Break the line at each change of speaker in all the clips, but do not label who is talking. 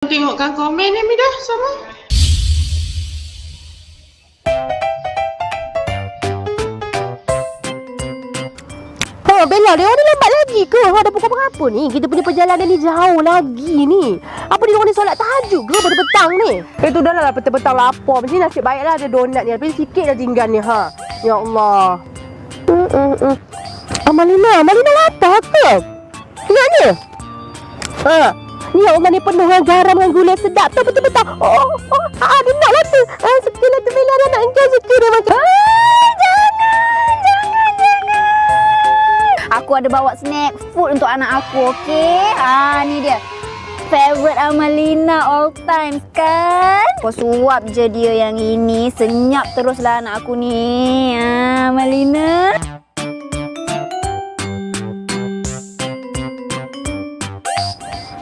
Tengokkan komen ni Midah sama.
Oh Bella, dia ni lambat lagi ke? Dah pukul berapa ni? Kita punya perjalanan ni jauh lagi ni. Apa dia orang ni solat tahajud ke pada petang ni? Itu dah lah petang-petang lapar. Macam ni nasib baiklah ada donat ni. Tapi sikit dah tinggal ni ha. Ya Allah. Amalina lapar ke? Tengok ni. Ha. Ni ya Allah ni penuh dengan garam dengan gula sedap tu betul-betul. Dia nak lah tu. Sekiranya tu Bella dah nak engkau sekiranya macam.
Aku ada bawa snack food untuk anak aku, okey? Ni dia. Favorite Amalina all time kan? Kau suap je dia yang ini. Senyap teruslah anak aku ni. Amalina.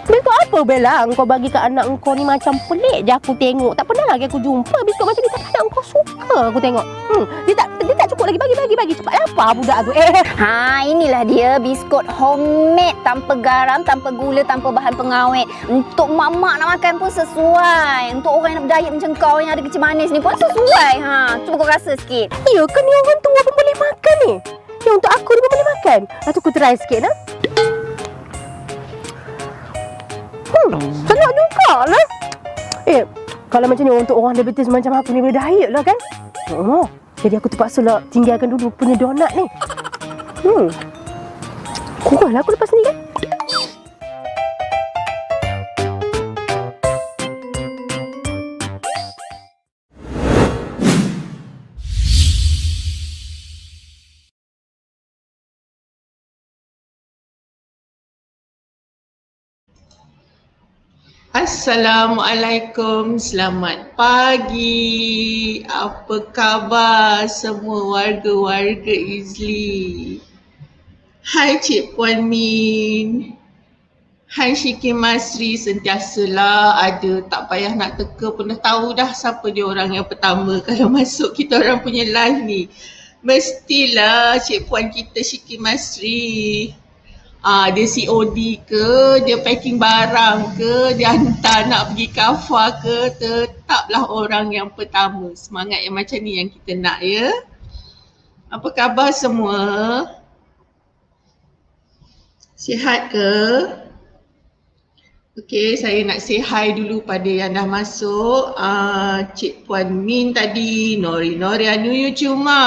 Biskut apa Bella? Engkau bagi kat anak engkau ni macam pelik je aku tengok. Tak pernah lagi aku jumpa biskut macam ni. Tapi anak engkau suka aku tengok. Dia tak cukup lagi. Bagi. Cepat lapar budak tu.
Inilah dia biskut homemade. Tanpa garam, tanpa gula, tanpa bahan pengawet. Untuk mak-mak nak makan pun sesuai. Untuk orang yang nak berdiet macam kau yang ada kecil manis ni pun sesuai. Cuba kau rasa sikit.
Ya ke ni orang tua pun boleh makan ni? Yang untuk aku ni pun boleh makan? Lepas tu aku try sikit lah. Sedap juga lah. Kalau macam ni untuk orang diabetes macam aku ni boleh diet lah kan? Jadi aku terpaksa lah tinggalkan dulu punya donat ni. Kurang lah aku lepas ni kan?
Assalamualaikum, selamat pagi. Apa khabar semua warga-warga Izli? Hai Cik Puan Min. Hai Syiki Masri, sentiasalah ada, tak payah nak teka pun dah tahu dah siapa dia orang yang pertama kalau masuk kita orang punya live ni. Mestilah Cik Puan kita Syiki Masri. Dia COD ke, dia packing barang ke, dia hantar nak pergi kafah ke, tetaplah orang yang pertama. Semangat yang macam ni yang kita nak ya. Apa khabar semua? Sihat ke? Okey, saya nak say hi dulu pada yang dah masuk. Cik Puan Min tadi, Nori Anuyu cuma.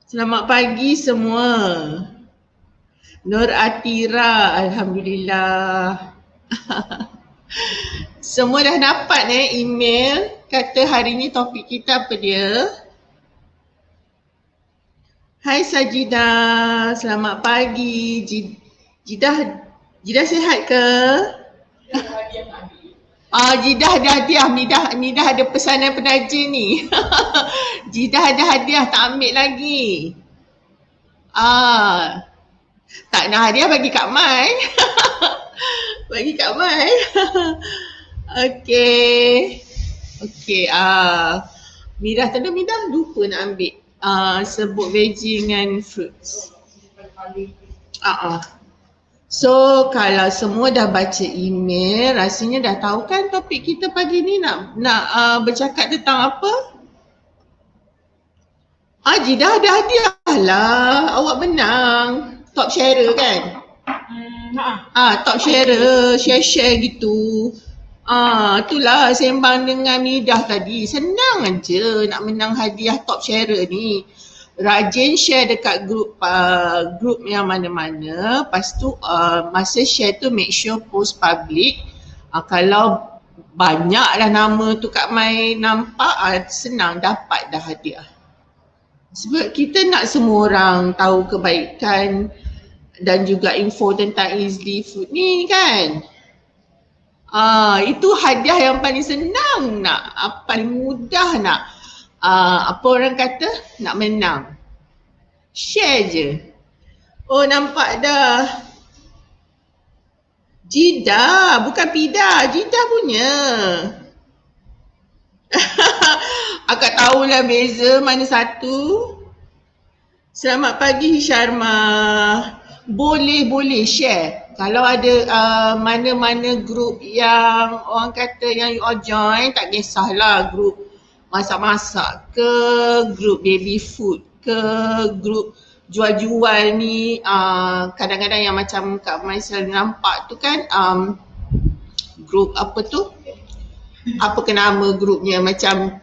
Selamat pagi semua. Nur Atira, Alhamdulillah. Semua dah dapat email kata hari ni topik kita apa dia? Hai Sajidah, selamat pagi. Jidah sihat ke? Jidah ada hadiah. Midah ada pesanan penaja ni. Jidah ada hadiah, tak ambil lagi. Tak nak hadiah bagi Kak Mai. Bagi Kak Mai. Okey. Midah lupa nak ambil. Sebut veggie dengan fruits. So kalau semua dah baca email, rasanya dah tahu kan topik kita pagi ni nak bercakap tentang apa? Jidah ada hadiah lah. Awak menang. Top sharer kan? Top sharer, share gitu. Itulah sembang dengan Midah tadi. Senang aja nak menang hadiah top sharer ni. Rajin share dekat grup yang mana-mana. Lepas tu masa share tu make sure post public. Kalau banyaklah nama tu Kak Mai nampak, senang dapat dah hadiah. Sebab kita nak semua orang tahu kebaikan dan juga info tentang Izli Food ni kan. Itu hadiah yang paling senang nak, paling mudah nak. Apa orang kata? Nak menang. Share je. Nampak dah. Jidah, bukan Pidah. Jidah punya. Akak tahulah beza mana satu. Selamat pagi Sharma. Boleh share. Kalau ada mana-mana grup yang orang kata yang you all join, tak kisahlah grup masak-masak ke, grup baby food ke, grup jual-jual ni, kadang-kadang yang macam Kak Mai selalu nampak tu kan, grup apa tu? Apa ke nama grupnya, macam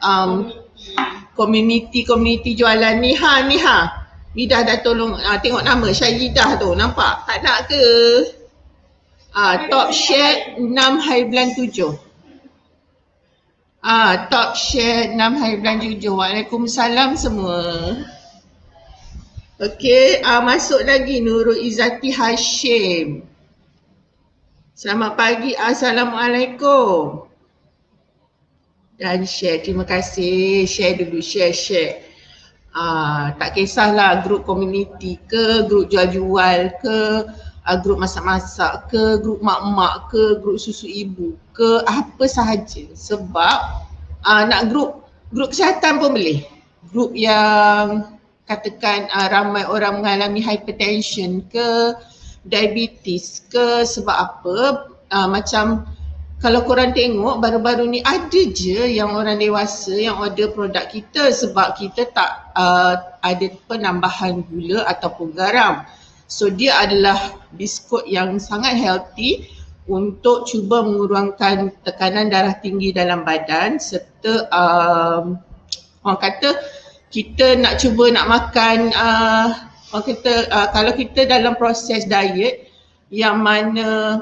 community jualan ni ha. Midah dah tolong tengok nama Syahidah tu, nampak? Tak nak ke? Top share 6/7. Top share 6/7. Waalaikumsalam semua. Okey, masuk lagi Nurul Izzati Hashim. Selamat pagi, Assalamualaikum. Dan share, terima kasih. Share dulu, share. Tak kisahlah grup komuniti ke, grup jual-jual ke, grup masak-masak ke, grup mak-mak ke, grup susu ibu ke, apa sahaja. Sebab nak grup kesihatan pun boleh. Grup yang katakan ramai orang mengalami hypertension ke, diabetes ke, sebab apa? Macam kalau korang tengok baru-baru ni ada je yang orang dewasa yang order produk kita sebab kita tak ada penambahan gula ataupun garam. So dia adalah biskut yang sangat healthy untuk cuba mengurangkan tekanan darah tinggi dalam badan serta orang kata kita nak cuba nak makan orang kata kalau kita dalam proses diet yang mana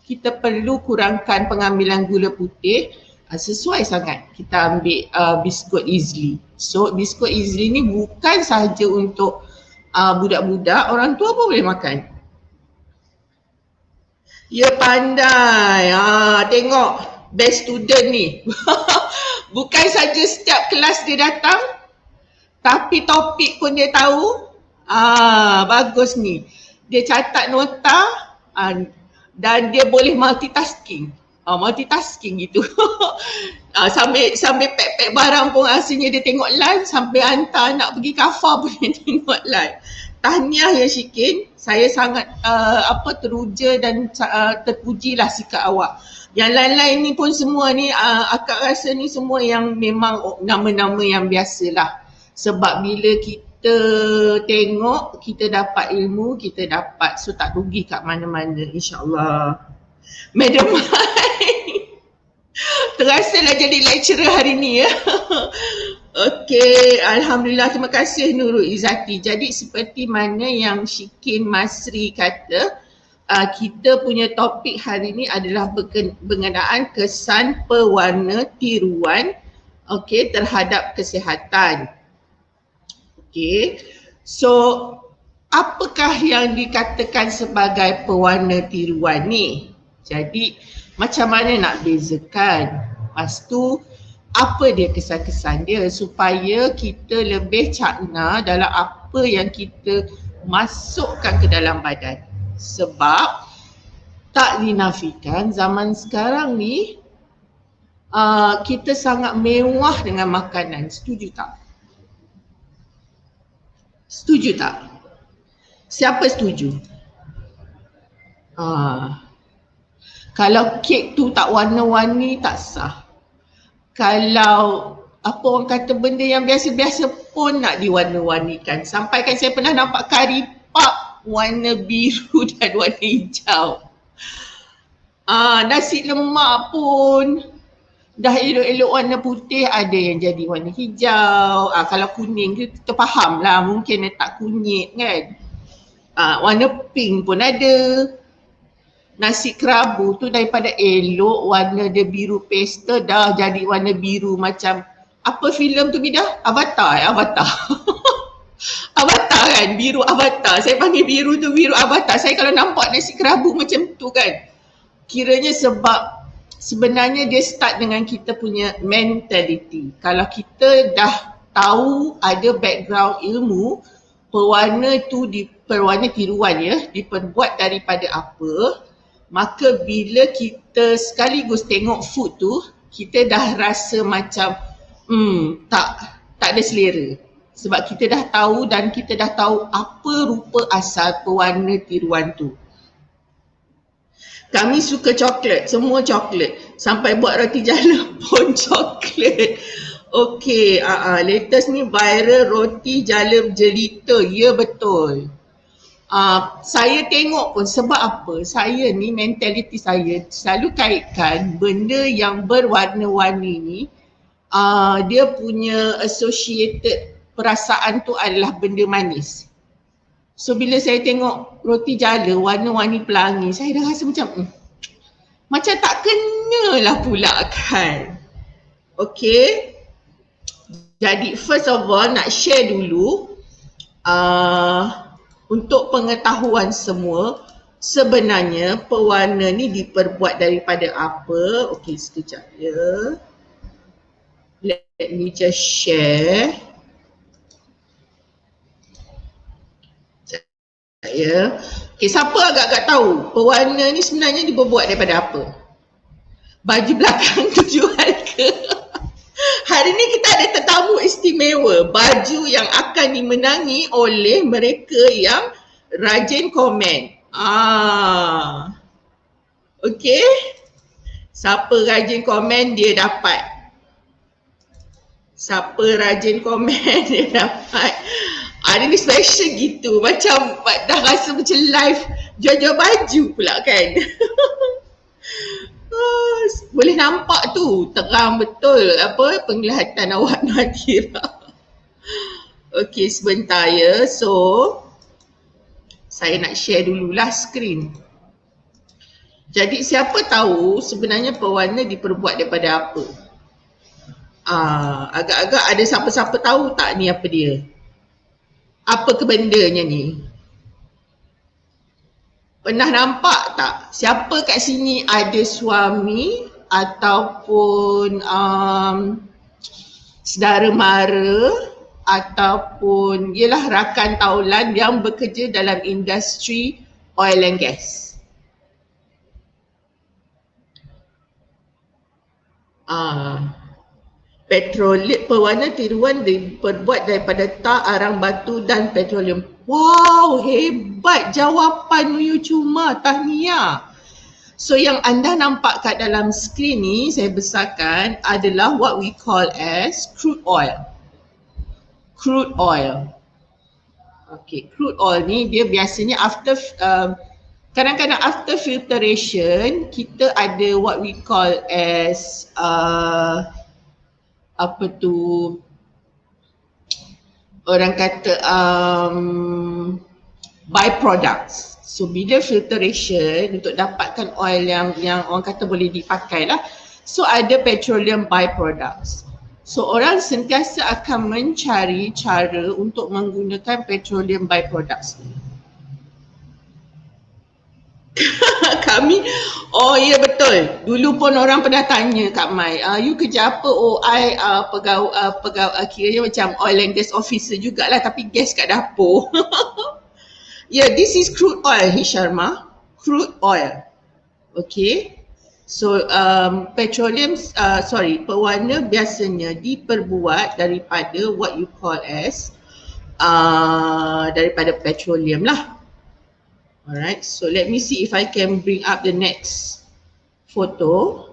kita perlu kurangkan pengambilan gula putih, sesuai sangat kita ambil biskut Easily. So biskut Easily ni bukan sahaja untuk budak-budak, orang tua pun boleh makan. Ya pandai, tengok best student ni. Bukan saja setiap kelas dia datang, tapi topik pun dia tahu. Bagus ni. Dia catat nota, dan dia boleh multitasking. Multitasking gitu. Sambil pack barang pun asalnya dia tengok live, sampai hantar anak pergi kafar pun dia tengok live. Tahniah ya Syikin, saya sangat teruja dan terpujilah sikap awak. Yang lain-lain ni pun semua ni akak rasa ni semua yang memang nama-nama yang biasalah. Sebab bila kita tengok, kita dapat ilmu, kita dapat, so tak rugi kat mana-mana insyaAllah. Madam Mai, terasalah jadi lecturer hari ni ya. Okey, Alhamdulillah, terima kasih Nurul Izzati. Jadi seperti mana yang Syikin Masri kata, kita punya topik hari ni adalah berkenaan kesan pewarna tiruan terhadap kesihatan. Okay, so apakah yang dikatakan sebagai pewarna tiruan ni? Jadi macam mana nak bezakan? Lepas tu apa dia kesan-kesan dia supaya kita lebih cakna dalam apa yang kita masukkan ke dalam badan. Sebab tak dinafikan zaman sekarang ni kita sangat mewah dengan makanan. Setuju tak? Setuju tak? Siapa setuju? Kalau kek tu tak warna-warni tak sah. Kalau apa orang kata benda yang biasa-biasa pun nak diwarna-warnikan. Sampai kan saya pernah nampak kari pap warna biru dan warna hijau. Nasi lemak pun dah elok-elok warna putih, ada yang jadi warna hijau. Kalau kuning kita faham lah, mungkin letak kunyit kan. Warna pink pun ada. Nasi kerabu tu daripada elok warna dia biru pastel dah jadi warna biru macam apa filem tu Bidah? Avatar. Avatar kan, biru Avatar. Saya panggil biru tu biru Avatar. Saya kalau nampak nasi kerabu macam tu kan, kiranya sebab sebenarnya dia start dengan kita punya mentality. Kalau kita dah tahu ada background ilmu, pewarna tu pewarna tiruan ya, diperbuat daripada apa, maka bila kita sekaligus tengok food tu, kita dah rasa macam tak ada selera. Sebab kita dah tahu dan kita dah tahu apa rupa asal pewarna tiruan tu. Kami suka coklat, semua coklat. Sampai buat roti jala pun coklat. Okey, latest ni viral roti jala berjelita. Ya, betul. Saya tengok pun sebab apa? Saya ni mentaliti saya selalu kaitkan benda yang berwarna-warni ni dia punya associated perasaan tu adalah benda manis. So bila saya tengok roti jala warna-warni pelangi, saya dah rasa macam tak kenalah pula kan. Okay. Jadi first of all nak share dulu untuk pengetahuan semua, sebenarnya pewarna ni diperbuat daripada apa. Okay, sekejap ya. Let me just share. Ya. Okay, siapa agak-agak tahu pewarna ni sebenarnya dibuat daripada apa? Baju belakang tu jual ke? Hari ni kita ada tetamu istimewa, baju yang akan dimenangi oleh mereka yang rajin komen. Okay. Siapa rajin komen dia dapat. Siapa rajin komen dia dapat. Hari ni special gitu, macam dah rasa macam live jual-jual baju pula kan. Boleh nampak tu, terang betul apa penglihatan awak Nadira. Okey, sebentar ya. So, saya nak share dululah skrin. Jadi siapa tahu sebenarnya pewarna diperbuat daripada apa? Agak-agak ada siapa-siapa tahu tak ni apa dia? Apa kebendanya ni? Pernah nampak tak? Siapa kat sini ada suami ataupun saudara mara ataupun ialah rakan taulan yang bekerja dalam industri oil and gas? Petroleum, pewarna tiruan diperbuat daripada tar, arang batu dan petroleum. Wow, hebat jawapan you cuma, tahniah. So yang anda nampak kat dalam skrin ni, saya besarkan adalah what we call as crude oil. Crude oil. Okay, crude oil ni dia biasanya after, kadang-kadang after filtration, kita ada what we call as apa tu, orang kata byproducts. So bila filtration untuk dapatkan oil yang orang kata boleh dipakai lah, so ada petroleum byproducts. So orang sentiasa akan mencari cara untuk menggunakan petroleum byproducts ni. Kami, oh ya betul. Dulu pun orang pernah tanya Kak Mai, you kerja apa? Oh, I pegawai kiranya macam oil and gas officer jugalah, tapi gas kat dapur. Yeah, this is crude oil, Hisharma. Crude oil. Okay. So, pewarna biasanya diperbuat daripada what you call as daripada petroleum lah. Alright, so let me see if I can bring up the next photo.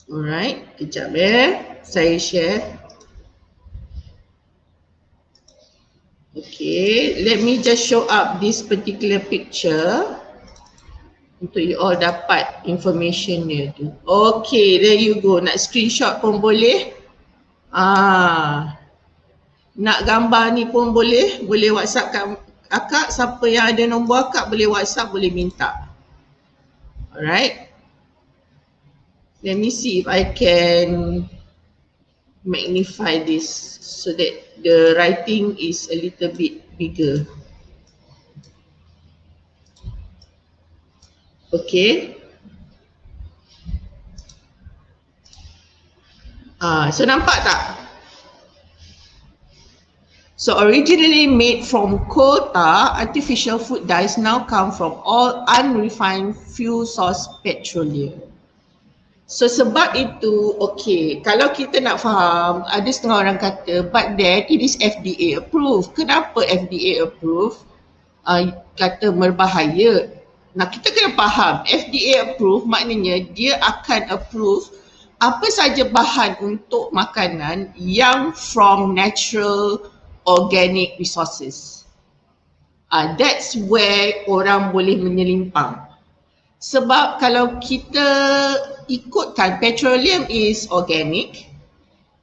Alright, kejap saya share. Okay, let me just show up this particular picture untuk you all dapat information dia tu. Okay, there you go. Nak screenshot pun boleh. Nak gambar ni pun boleh. Boleh WhatsApp kat akak, siapa yang ada nombor akak boleh WhatsApp, boleh minta. Alright. Let me see if I can magnify this so that the writing is a little bit bigger. Okay. So nampak tak? So originally made from coal tar, artificial food dyes now come from all unrefined fuel source petroleum. So sebab itu, okay, kalau kita nak faham, ada setengah orang kata, but then it is FDA approved. Kenapa FDA approved? Kata berbahaya. Nah, kita kena faham FDA approve maknanya dia akan approve apa saja bahan untuk makanan yang from natural organic resources. That's where orang boleh menyelimpang. Sebab kalau kita ikutkan, petroleum is organic,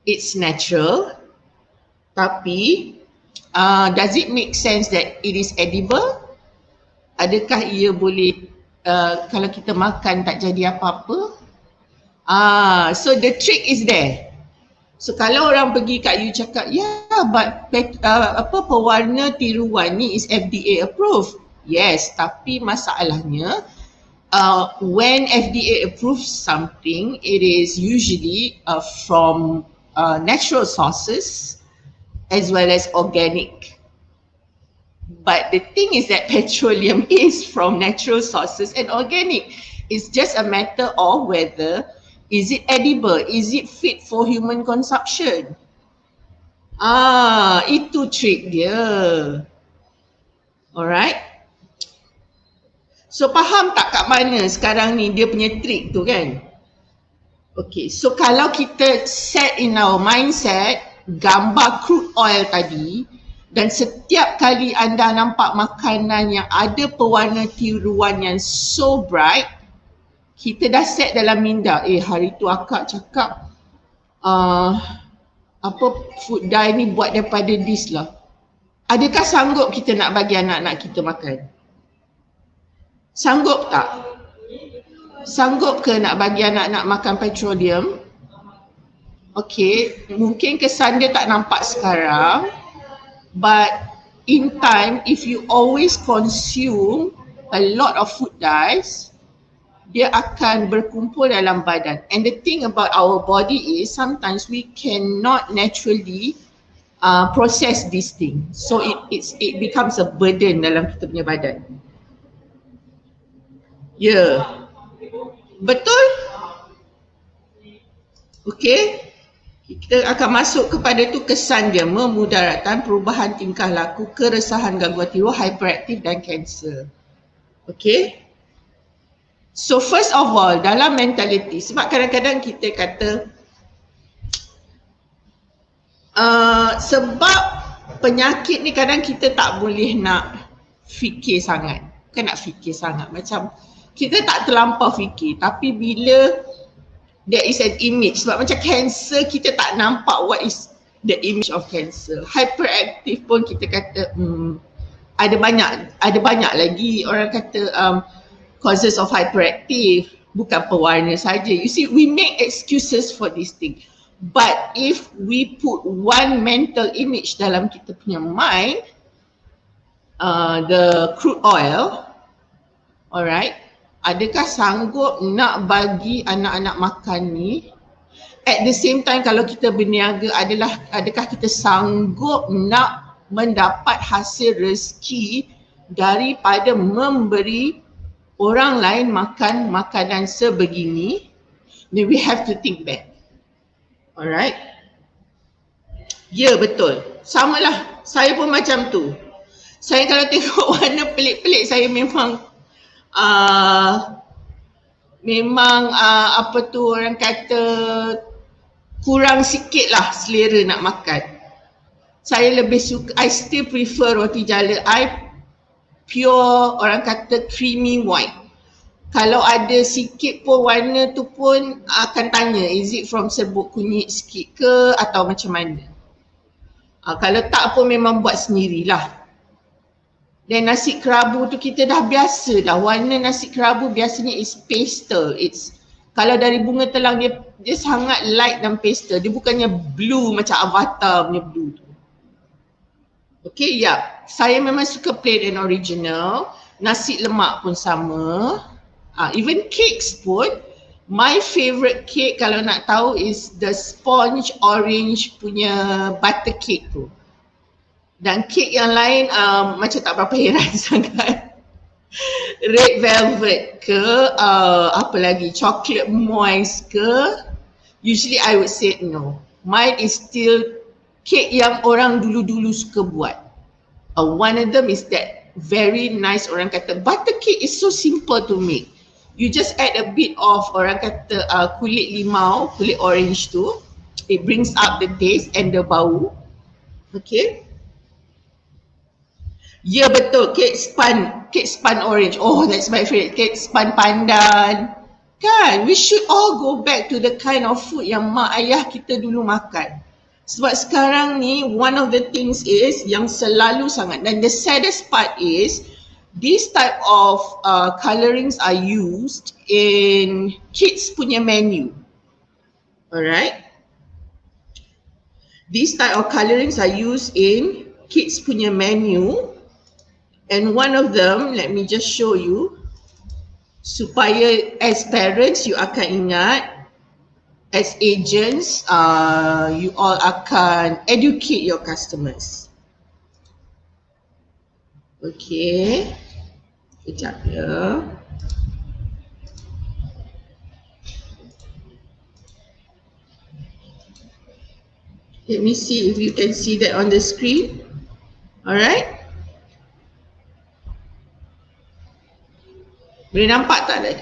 it's natural, tapi does it make sense that it is edible? Adakah ia boleh kalau kita makan tak jadi apa-apa? So the trick is there. So kalau orang pergi kat you cakap, but pewarna tiruan ni is FDA approved. Yes, tapi masalahnya when FDA approves something, it is usually from natural sources as well as organic. But the thing is that petroleum is from natural sources and organic. It's just a matter of whether is it edible, is it fit for human consumption. Itu trick dia. Alright. So faham tak kat mana sekarang ni dia punya trick tu kan? Okay, so kalau kita set in our mindset gambar crude oil tadi, dan setiap kali anda nampak makanan yang ada pewarna tiruan yang so bright, kita dah set dalam minda, hari tu akak cakap food dye ni buat daripada this lah. Adakah sanggup kita nak bagi anak-anak kita makan? Sanggup tak? Sanggup ke nak bagi anak-anak makan petroleum? Okay, mungkin kesan dia tak nampak sekarang, but in time, if you always consume a lot of food dyes, dia akan berkumpul dalam badan. And the thing about our body is sometimes we cannot naturally process this thing. So it becomes a burden dalam kita punya badan. Betul? Okay. Kita akan masuk kepada tu kesan dia, memudaratkan, perubahan tingkah laku, keresahan, gangguan tidur, hyperaktif dan kanser. Okay. So first of all, dalam mentality, sebab kadang-kadang kita kata sebab penyakit ni kadang kita tak boleh nak fikir sangat. Bukan nak fikir sangat, macam kita tak terlampau fikir, tapi bila there is an image, sebab macam cancer kita tak nampak what is the image of cancer. Hyperactive pun kita kata ada banyak lagi orang kata causes of hyperactive, bukan pewarna saja. You see, we make excuses for this thing. But if we put one mental image dalam kita punya mind, the crude oil, alright, adakah sanggup nak bagi anak-anak makan ni? At the same time, kalau kita berniaga adakah kita sanggup nak mendapat hasil rezeki daripada memberi orang lain makan makanan sebegini? Then we have to think back. Alright? Ya, betul. Samalah, saya pun macam tu. Saya kalau tengok warna pelik-pelik, saya memang orang kata kurang sikit lah selera nak makan. Saya lebih suka, I still prefer roti jala. I pure orang kata creamy white. Kalau ada sikit pun warna tu pun akan tanya, is it from serbuk kunyit sikit ke atau macam mana? Kalau tak pun memang buat sendirilah. Dan nasi kerabu tu kita dah biasa dah. Warna nasi kerabu biasanya is pastel. Kalau dari bunga telang dia sangat light dan pastel. Dia bukannya blue macam Avatar punya blue tu. Okay, saya memang suka plain and original. Nasi lemak pun sama. Even cakes pun. My favourite cake kalau nak tahu is the sponge orange punya butter cake tu. Dan kek yang lain macam tak berapa heran sangat. Red velvet ke, apa lagi, chocolate moist ke. Usually I would say no. Mine is still kek yang orang dulu-dulu suka buat. One of them is that very nice. Orang kata butter cake is so simple to make. You just add a bit of orang kata kulit limau, kulit orange tu. It brings up the taste and the bau. Okay. Ya betul, cake spun orange. Oh, that's my favorite. Cake spun pandan. Kan, we should all go back to the kind of food yang mak ayah kita dulu makan. Sebab sekarang ni, one of the things is yang selalu sangat, dan the saddest part is, this type of colorings are used in kids punya menu. Alright? These type of colorings are used in kids punya menu. And one of them, let me just show you, supaya as parents you akan ingat, as agents, you all akan educate your customers. Okay, sekejap ya. Let me see if you can see that on the screen. Alright. Boleh nampak tak dah?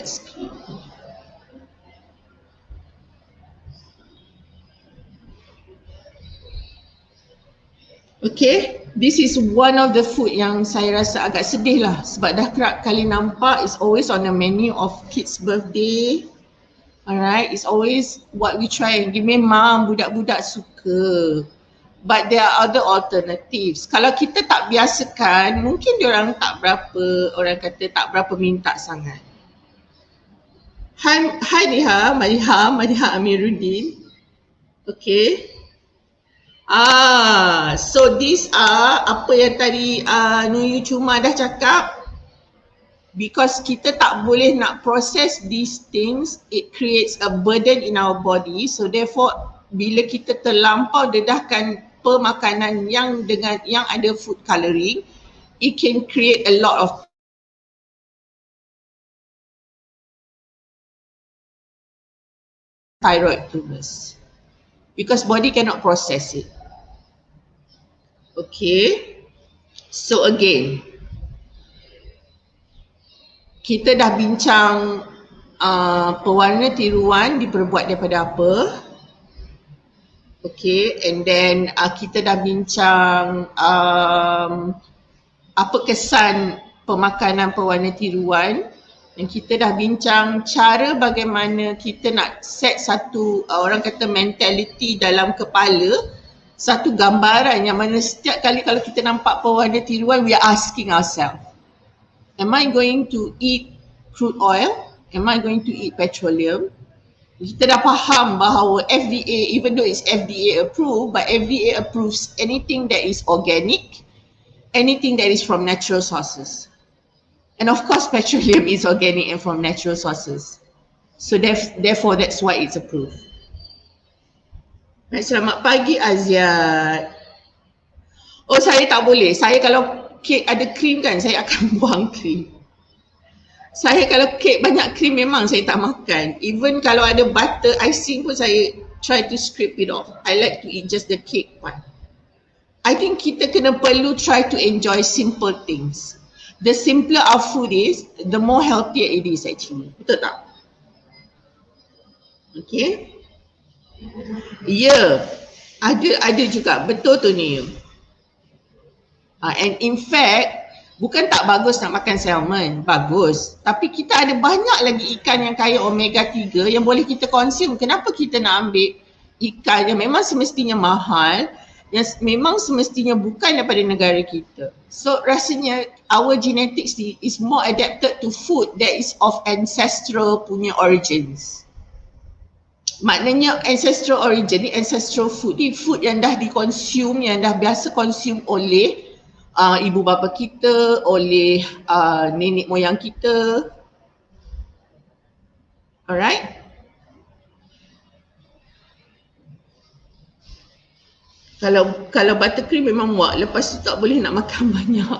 Okay, this is one of the food yang saya rasa agak sedih lah sebab dah kerap kali nampak, it's always on the menu of kids' birthday. Alright, it's always what we try and give. Memang budak-budak suka. But there are other alternatives. Kalau kita tak biasakan, mungkin diorang tak berapa, orang kata tak berapa minta sangat. Hai Diha, Madiha Amiruddin. Okay. So these are apa yang tadi Nuyu Cuma dah cakap. Because kita tak boleh nak process these things, it creates a burden in our body. So therefore, bila kita terlampau dedahkan pemakanan yang ada food coloring, it can create a lot of thyroid tumors because body cannot process it. Okay, so again, kita dah bincang pewarna tiruan diperbuat daripada apa. Okay, and then kita dah bincang apa kesan pemakanan pewarna tiruan, dan kita dah bincang cara bagaimana kita nak set satu orang kata mentality dalam kepala, satu gambaran yang mana setiap kali kalau kita nampak pewarna tiruan, we are asking ourselves, am I going to eat crude oil? Am I going to eat petroleum? Kita dah faham bahawa FDA, even though it's FDA approved, but FDA approves anything that is organic, anything that is from natural sources. And of course, petroleum is organic and from natural sources. So therefore, that's why it's approved. Selamat pagi Aziat. Oh, saya tak boleh. Saya kalau kek ada krim kan, saya akan buang krim. Saya kalau kek banyak krim memang saya tak makan. Even kalau ada butter, icing pun saya try to scrape it off. I like to eat just the cake part. I think kita kena perlu try to enjoy simple things. The simpler our food is, the more healthier it is actually. Betul tak? Okay. Ya, ada juga. Betul tu ni. And in fact, bukan tak bagus nak makan salmon, bagus. Tapi kita ada banyak lagi ikan yang kaya omega 3 yang boleh kita consume. Kenapa kita nak ambil ikan yang memang semestinya mahal, yang memang semestinya bukan daripada negara kita. So rasanya our genetics is more adapted to food that is of ancestral punya origins. Maknanya ancestral origin ni, ancestral food ni food yang dah di-consume, yang dah biasa consume oleh ibu bapa kita, oleh nenek moyang kita. Alright? Kalau buttercream memang muak, lepas tu tak boleh nak makan banyak.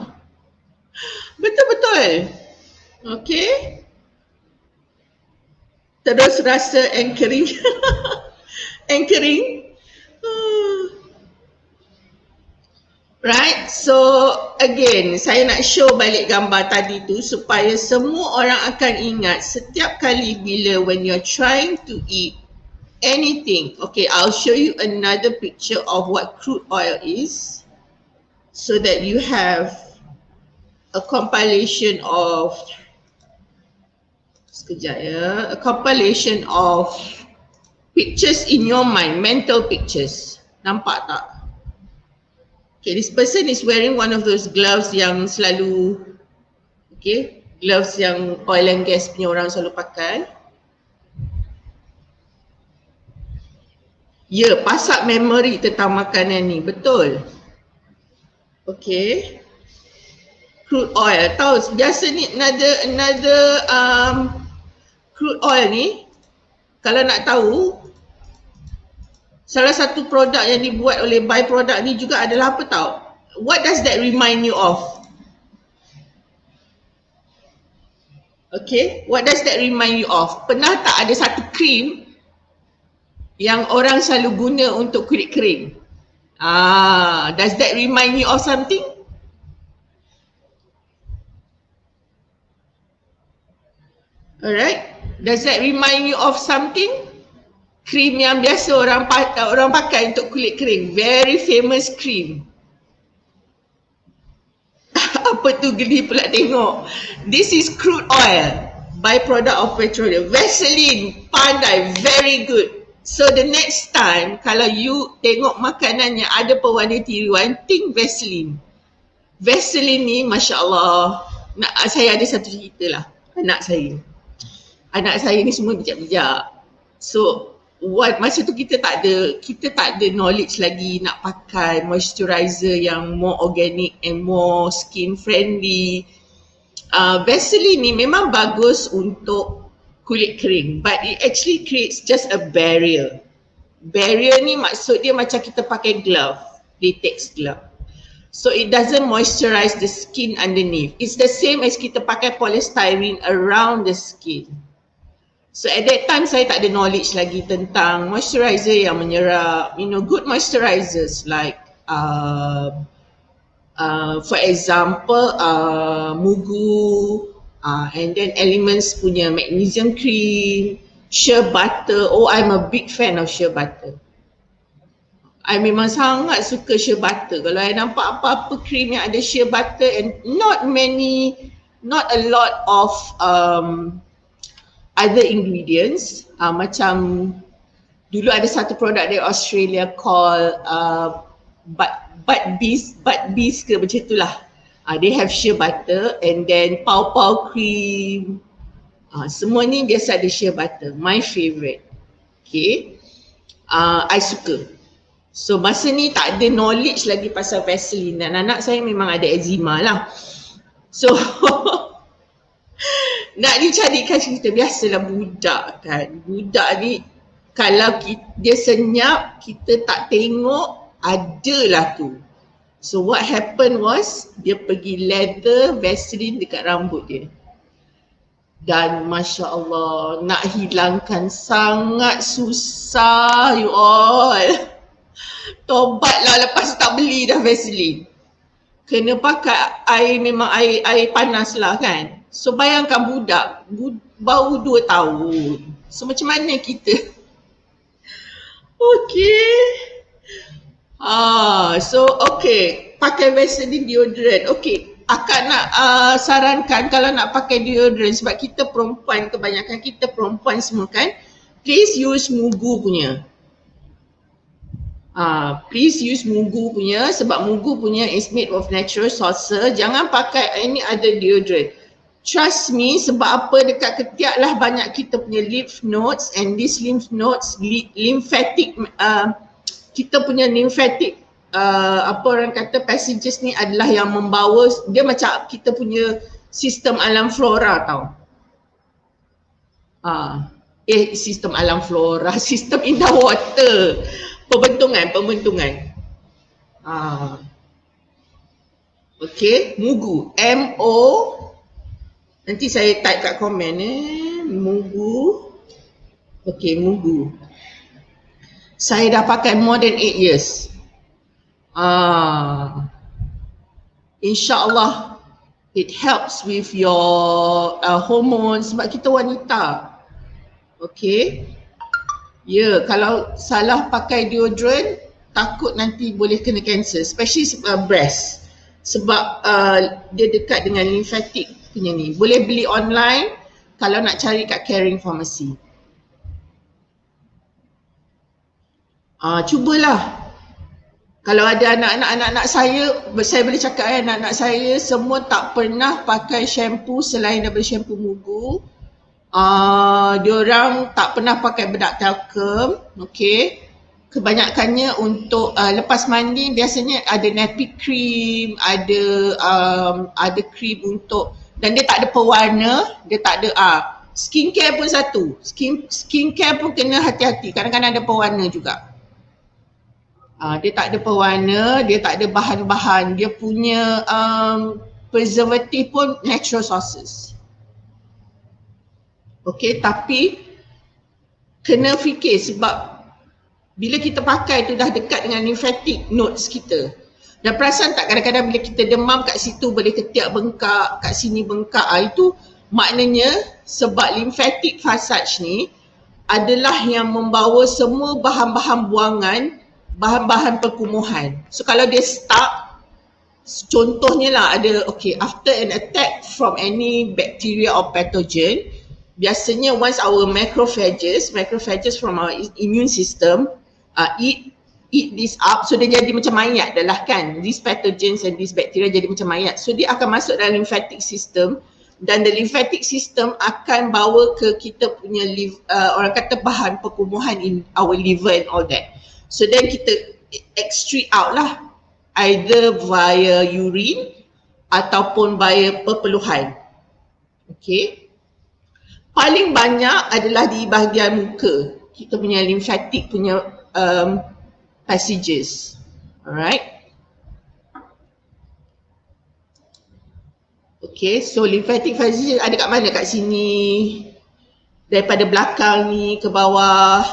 Betul-betul. Okay. Terus rasa anchoring. Anchoring. Right, so again, saya nak show balik gambar tadi tu supaya semua orang akan ingat setiap kali bila when you're trying to eat anything. Okay, I'll show you another picture of what crude oil is so that you have a compilation of, sekejap ya, a compilation of pictures in your mind, mental pictures. Nampak tak? Okay, this person is wearing one of those gloves yang selalu, okay, gloves yang oil and gas punya orang selalu pakai. Ya, pasak memori tentang makanan ni, betul. Okay. Crude oil, tahu biasa ni another crude oil ni, kalau nak tahu, salah satu produk yang dibuat oleh byproduct ni juga adalah apa tahu? What does that remind you of? Okay, what does that remind you of? Pernah tak ada satu krim yang orang selalu guna untuk kulit kering? Does that remind you of something? Alright, does that remind you of something? Krim yang biasa orang pakai untuk kulit kering. Very famous cream. Apa tu, geli pula tengok. This is crude oil, byproduct of petroleum. Vaseline, pandai, very good. So the next time kalau you tengok makanan yang ada pewarna tiruan, think Vaseline. Vaseline ni, Masya Allah, saya ada satu cerita lah. Anak saya ni semua bijak-bijak. So masa tu kita tak ada knowledge lagi nak pakai moisturizer yang more organic and more skin friendly. Vaseline ni memang bagus untuk kulit kering, but it actually creates just a barrier. Barrier ni maksud dia macam kita pakai glove, latex glove. So it doesn't moisturize the skin underneath. It's the same as kita pakai polystyrene around the skin. So at that time saya tak ada knowledge lagi tentang moisturizer yang menyerap, good moisturizers like for example Mugu, and then Elements punya magnesium cream, shea butter. Oh, I'm a big fan of shea butter. I memang sangat suka shea butter. Kalau I nampak apa-apa cream yang ada shea butter and not a lot of other ingredients, macam dulu ada satu produk dari Australia called Bud Bees ke macam itulah. They have shea butter and then pau cream. Semua ni biasa ada shea butter. My favourite. Okay. I suka. So masa ni tak ada knowledge lagi pasal Vaseline dan anak saya memang ada eczema lah. So nak dicarikan cerita, biasalah budak kan. Budak ni kalau dia senyap, kita tak tengok, adalah tu. So what happened was, dia pergi lather Vaseline dekat rambut dia. Dan Masya Allah, nak hilangkan sangat susah you all. Tobatlah lepas tak beli dah Vaseline. Kena pakai air, memang air panas lah kan. So bayangkan budak baru 2 tahun. So macam mana kita? Okay. Okay, pakai Vaseline deodorant. Okay, akak nak sarankan kalau nak pakai deodorant, sebab kita perempuan, kebanyakan kita perempuan semua kan, please use Mugu punya. Please use Mugu punya, sebab Mugu punya is made of natural sources. Jangan pakai any other deodorant. Trust me, sebab apa, dekat ketiak lah banyak kita punya lymph nodes, and these lymph nodes, lymphatic, kita punya lymphatic, apa orang kata, passages ni adalah yang membawa, dia macam kita punya sistem alam flora tau. Sistem alam flora, sistem indah water, pembentungan. Okay, Mugu, M-O, nanti saya type kat komen Mugu. Okay, Mugu. Saya dah pakai more than 8 years. InsyaAllah it helps with your hormones sebab kita wanita. Okay. Ya, kalau salah pakai deodorant, takut nanti boleh kena kanser, especially breast. Sebab dia dekat dengan lymphatic punya ni. Boleh beli online kalau nak cari kat caring pharmacy. Cubalah. Kalau ada anak-anak saya boleh cakap anak-anak saya semua tak pernah pakai shampoo selain daripada shampoo mugu. Diorang tak pernah pakai bedak talcum, okay. Kebanyakannya untuk lepas mandi biasanya ada nappy cream, ada cream untuk, dan dia tak ada pewarna, dia tak ada skincare pun satu. Skincare pun kena hati-hati, kadang-kadang ada pewarna juga. Dia tak ada pewarna, dia tak ada bahan-bahan, dia punya preservative pun natural sources. Okay, tapi kena fikir sebab bila kita pakai tu dah dekat dengan lymphatic nodes kita. Dan perasan tak kadang-kadang bila kita demam kat situ boleh ketiak bengkak, kat sini bengkak. Itu maknanya sebab lymphatic passage ni adalah yang membawa semua bahan-bahan buangan, bahan-bahan perkumuhan. So kalau dia stuck, contohnya lah ada, okay, after an attack from any bacteria or pathogen, biasanya once our macrophages from our immune system eat this up, so dia jadi macam mayat dah lah kan. These pathogens and these bacteria jadi macam mayat. So dia akan masuk dalam lymphatic system dan the lymphatic system akan bawa ke kita punya orang kata bahan perkumuhan in our liver and all that. So then kita excrete out lah, either via urine ataupun via perpeluhan. Okay. Paling banyak adalah di bahagian muka. Kita punya lymphatic punya passages. Alright. Okay, so lymphatic passages ada kat mana? Kat sini. Daripada belakang ni ke bawah.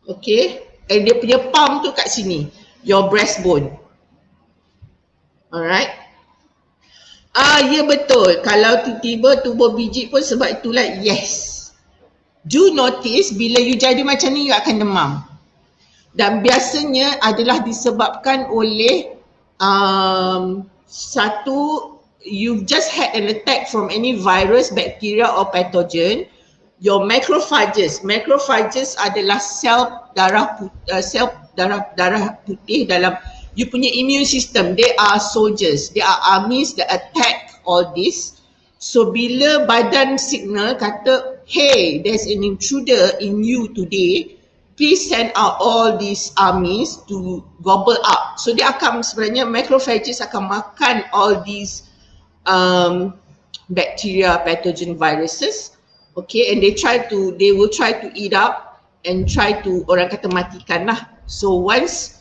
Okay. And dia punya palm tu kat sini. Your breastbone. Alright. Ya betul. Kalau tiba-tiba tubuh biji pun sebab itulah, yes. Do notice bila you jadi macam ni you akan demam. Dan biasanya adalah disebabkan oleh satu, you've just had an attack from any virus, bacteria or pathogen. Your macrophages adalah sel darah putih dalam you punya immune system. They are soldiers, they are armies that attack all this. So bila badan signal kata, hey, there's an intruder in you today, please send out all these armies to gobble up. So dia akan, sebenarnya macrophages akan makan all these bacteria, pathogen, viruses. Okay, and they will try to eat up and try to, orang kata, matikan lah. So once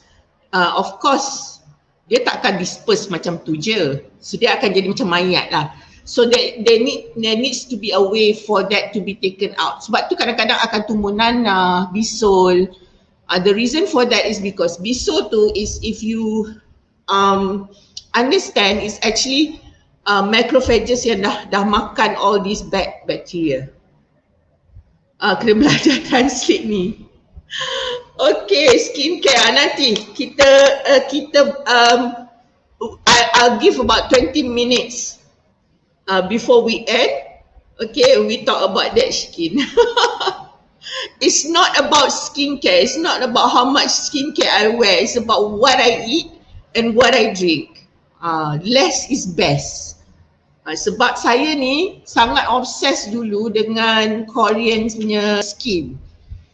of course, dia tak akan disperse macam tu je. So dia akan jadi macam mayat lah. So there needs to be a way for that to be taken out. Sebab tu kadang-kadang akan tumbuh nanah, bisul. The reason for that is because bisul tu is, if you understand, is actually macrophages yang dah makan all these bad bacteria. Kena belajar translate ni. Okay, skincare nanti I'll give about 20 minutes before we end. Okay, we talk about that skin. It's not about skincare. It's not about how much skincare I wear. It's about what I eat and what I drink. Less is best. Sebab saya ni sangat obses dulu dengan Korean punya skin.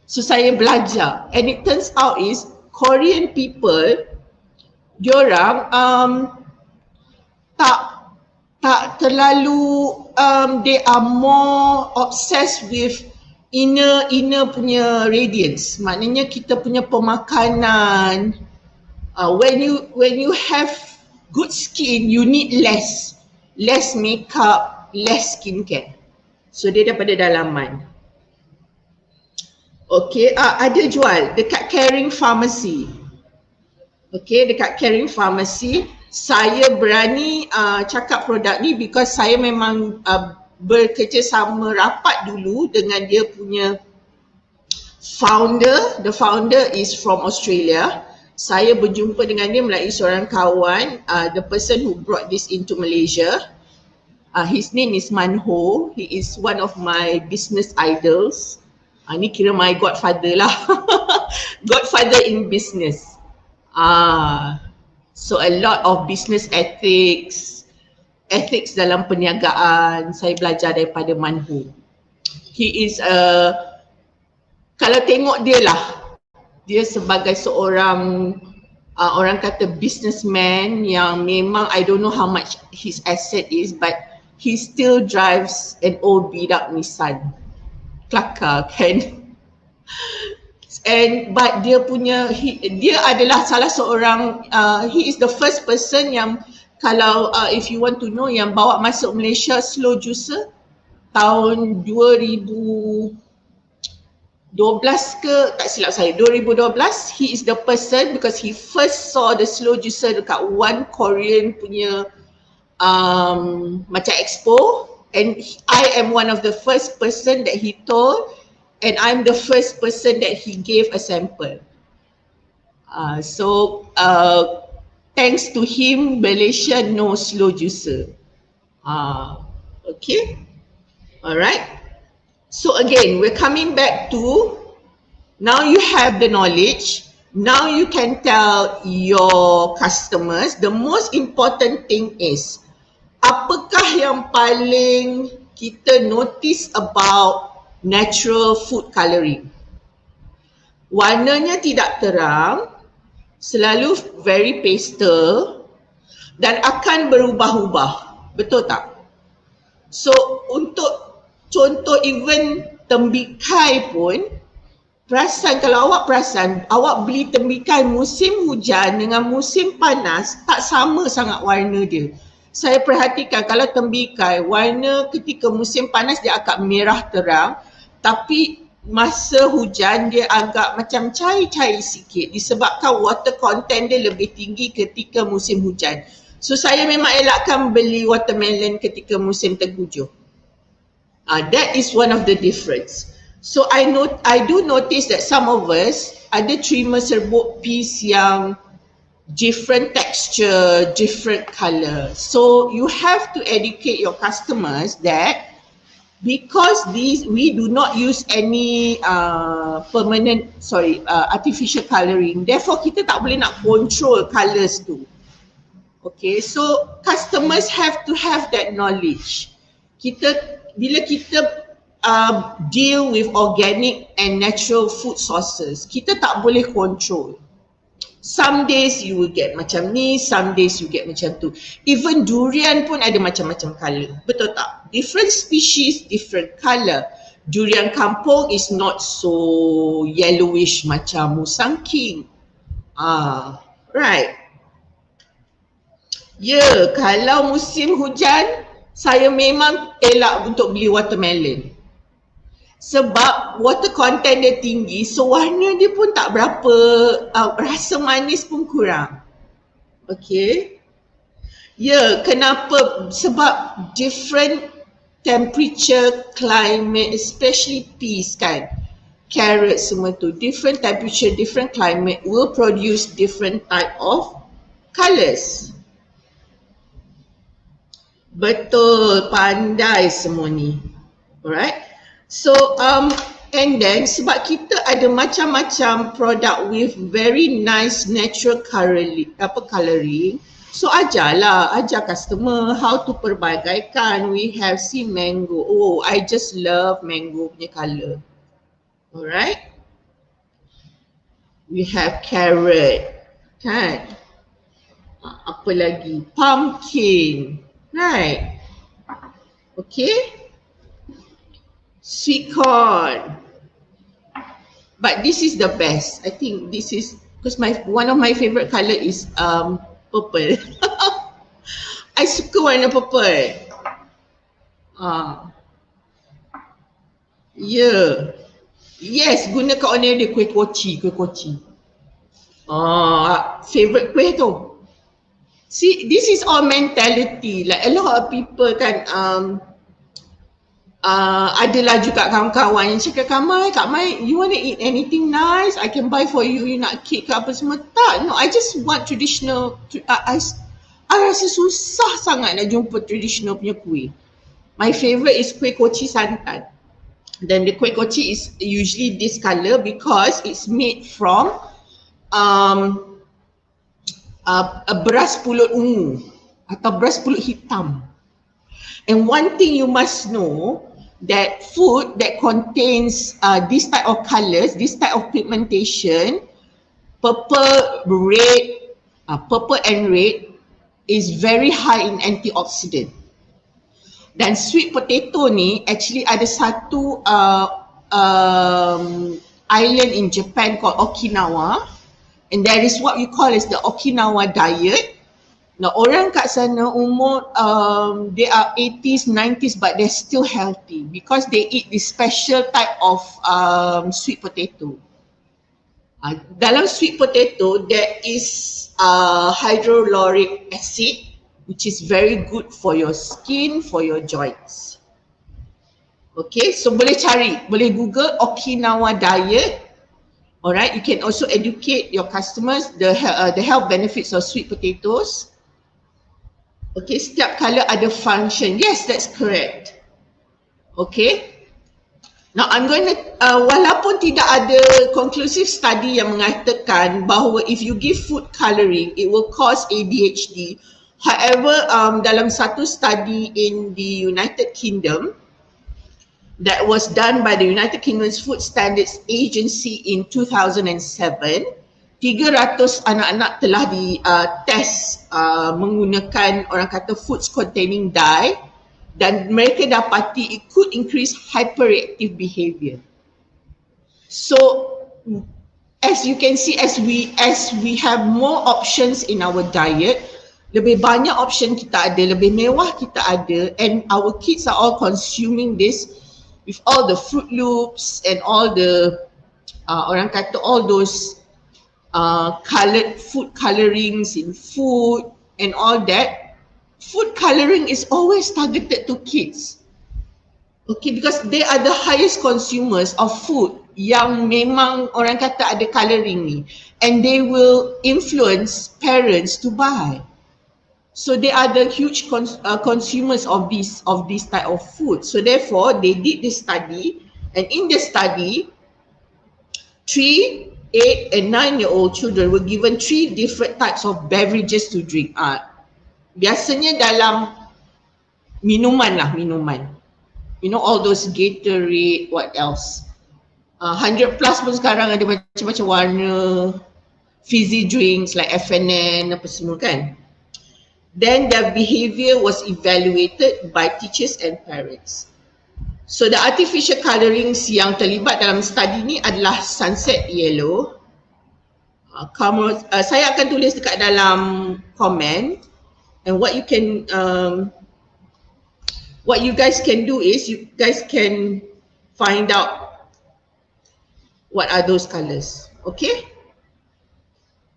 So saya belajar, and it turns out is Korean people, diorang tak terlalu they are more obsessed with inner punya radiance. Maknanya kita punya pemakanan, when you have good skin, you need less makeup, less skincare. So dia daripada dalaman. Okay, ada jual dekat caring pharmacy. Okay, dekat caring pharmacy. Saya berani cakap produk ni because saya memang bekerjasama rapat dulu dengan dia punya founder. The founder is from Australia. Saya berjumpa dengan dia melalui seorang kawan, the person who brought this into Malaysia. His name is Manho. He is one of my business idols. Ni kira my godfather lah. Godfather in business. So a lot of business ethics dalam perniagaan, saya belajar daripada Manho. He is kalau tengok dia lah, dia sebagai seorang orang kata businessman yang memang I don't know how much his asset is, but he still drives an old beat up Nissan kelakar kan. But dia adalah salah seorang, he is the first person yang kalau if you want to know, yang bawa masuk Malaysia slow juicer tahun 2012 ke, tak silap saya, 2012. He is the person because he first saw the slow juicer dekat one Korean punya macam expo, and I am one of the first person that he told, and I'm the first person that he gave a sample. So thanks to him, Malaysia knows slow juicer. Okay, alright. So again, we're coming back to, now you have the knowledge, now you can tell your customers. The most important thing is, apakah yang paling kita notice about natural food coloring? Warnanya tidak terang, selalu very pastel dan akan berubah-ubah. Betul tak? So untuk contoh even tembikai pun, kalau awak perasan, awak beli tembikai musim hujan dengan musim panas, tak sama sangat warna dia. Saya perhatikan kalau tembikai, warna ketika musim panas dia agak merah terang, tapi masa hujan dia agak macam cair-cair sikit disebabkan water content dia lebih tinggi ketika musim hujan. So saya memang elakkan beli watermelon ketika musim tengkujuh. That is one of the difference. So I do notice that some of us ada terima serbuk piece yang different texture, different color. So you have to educate your customers that because we do not use any artificial colouring, therefore kita tak boleh nak control colours tu. Okay, so customers have to have that knowledge. Bila kita deal with organic and natural food sources, kita tak boleh control. Some days you will get macam ni, some days you get macam tu. Even durian pun ada macam-macam colour. Betul tak? Different species, different colour. Durian kampung is not so yellowish macam musang king. Right. Ya, kalau musim hujan, saya memang elak untuk beli watermelon. Sebab water content dia tinggi, so warna dia pun tak berapa, rasa manis pun kurang. Okay. Ya, kenapa? Sebab different temperature, climate, especially peas kan, carrot semua tu, different temperature, different climate will produce different type of colours. Betul, pandai semua ni. Alright. So and then sebab kita ada macam-macam produk with very nice natural colouring, so ajar customer how to perbagaikan. We have seen mango. Oh, I just love mango punya colour. Alright. We have carrot, kan? Apa lagi? Pumpkin, right? Okay. Sweet corn. But this is the best. I think this is because one of my favorite colour is purple. I suka warna purple. Yeah. Yes, guna kat warna dia kuih koci. Favorite kuih tu. See, this is all mentality. Like a lot of people kan, adalah juga kawan-kawan yang cakap, Kak Mai, you want to eat anything nice? I can buy for you. You nak cake ke apa semua? Tak, no, I just want traditional. I rasa susah sangat nak jumpa traditional punya kuih. My favourite is kuih koci santan. Then the kuih koci is usually this colour because it's made from beras pulut ungu atau beras pulut hitam. And one thing you must know, that food that contains this type of colours, this type of pigmentation, purple and red is very high in antioxidant. Dan sweet potato ni actually ada satu island in Japan called Okinawa, and that is what we call as the Okinawa diet. Now orang kat sana umur they are 80s, 90s but they're still healthy because they eat this special type of sweet potato. Dalam sweet potato there is hydrochloric acid, which is very good for your skin, for your joints. Okay, so boleh Google Okinawa diet. Alright, you can also educate your customers the health benefits of sweet potatoes. Okay, setiap colour ada function. Yes, that's correct. Okay. Now I'm going to, walaupun tidak ada conclusive study yang mengatakan bahawa if you give food colouring, it will cause ADHD. However, dalam satu study in the United Kingdom that was done by the United Kingdom's Food Standards Agency in 2007, 300 anak-anak telah test menggunakan orang kata foods containing dye, dan mereka dapati it could increase hyperreactive behaviour. So as you can see, as we have more options in our diet, lebih banyak option kita ada, lebih mewah kita ada, and our kids are all consuming this with all the Fruit Loops and all the orang kata all those coloured food colourings in food and all that. Food colouring is always targeted to kids. Okay, because they are the highest consumers of food yang memang orang kata ada colouring ni, and they will influence parents to buy. So they are the huge consumers of this type of food. So therefore, they did this study, and in the study, 3, 8 and 9-year-old children were given 3 different types of beverages to drink. Biasanya dalam minuman. You know, all those Gatorade, what else? 100 plus pun sekarang ada macam-macam warna, fizzy drinks like FNN, apa semua kan. Then their behaviour was evaluated by teachers and parents. So the artificial colourings yang terlibat dalam study ni adalah sunset yellow. Saya akan tulis dekat dalam komen, and what you guys can do is you guys can find out what are those colours. Okay?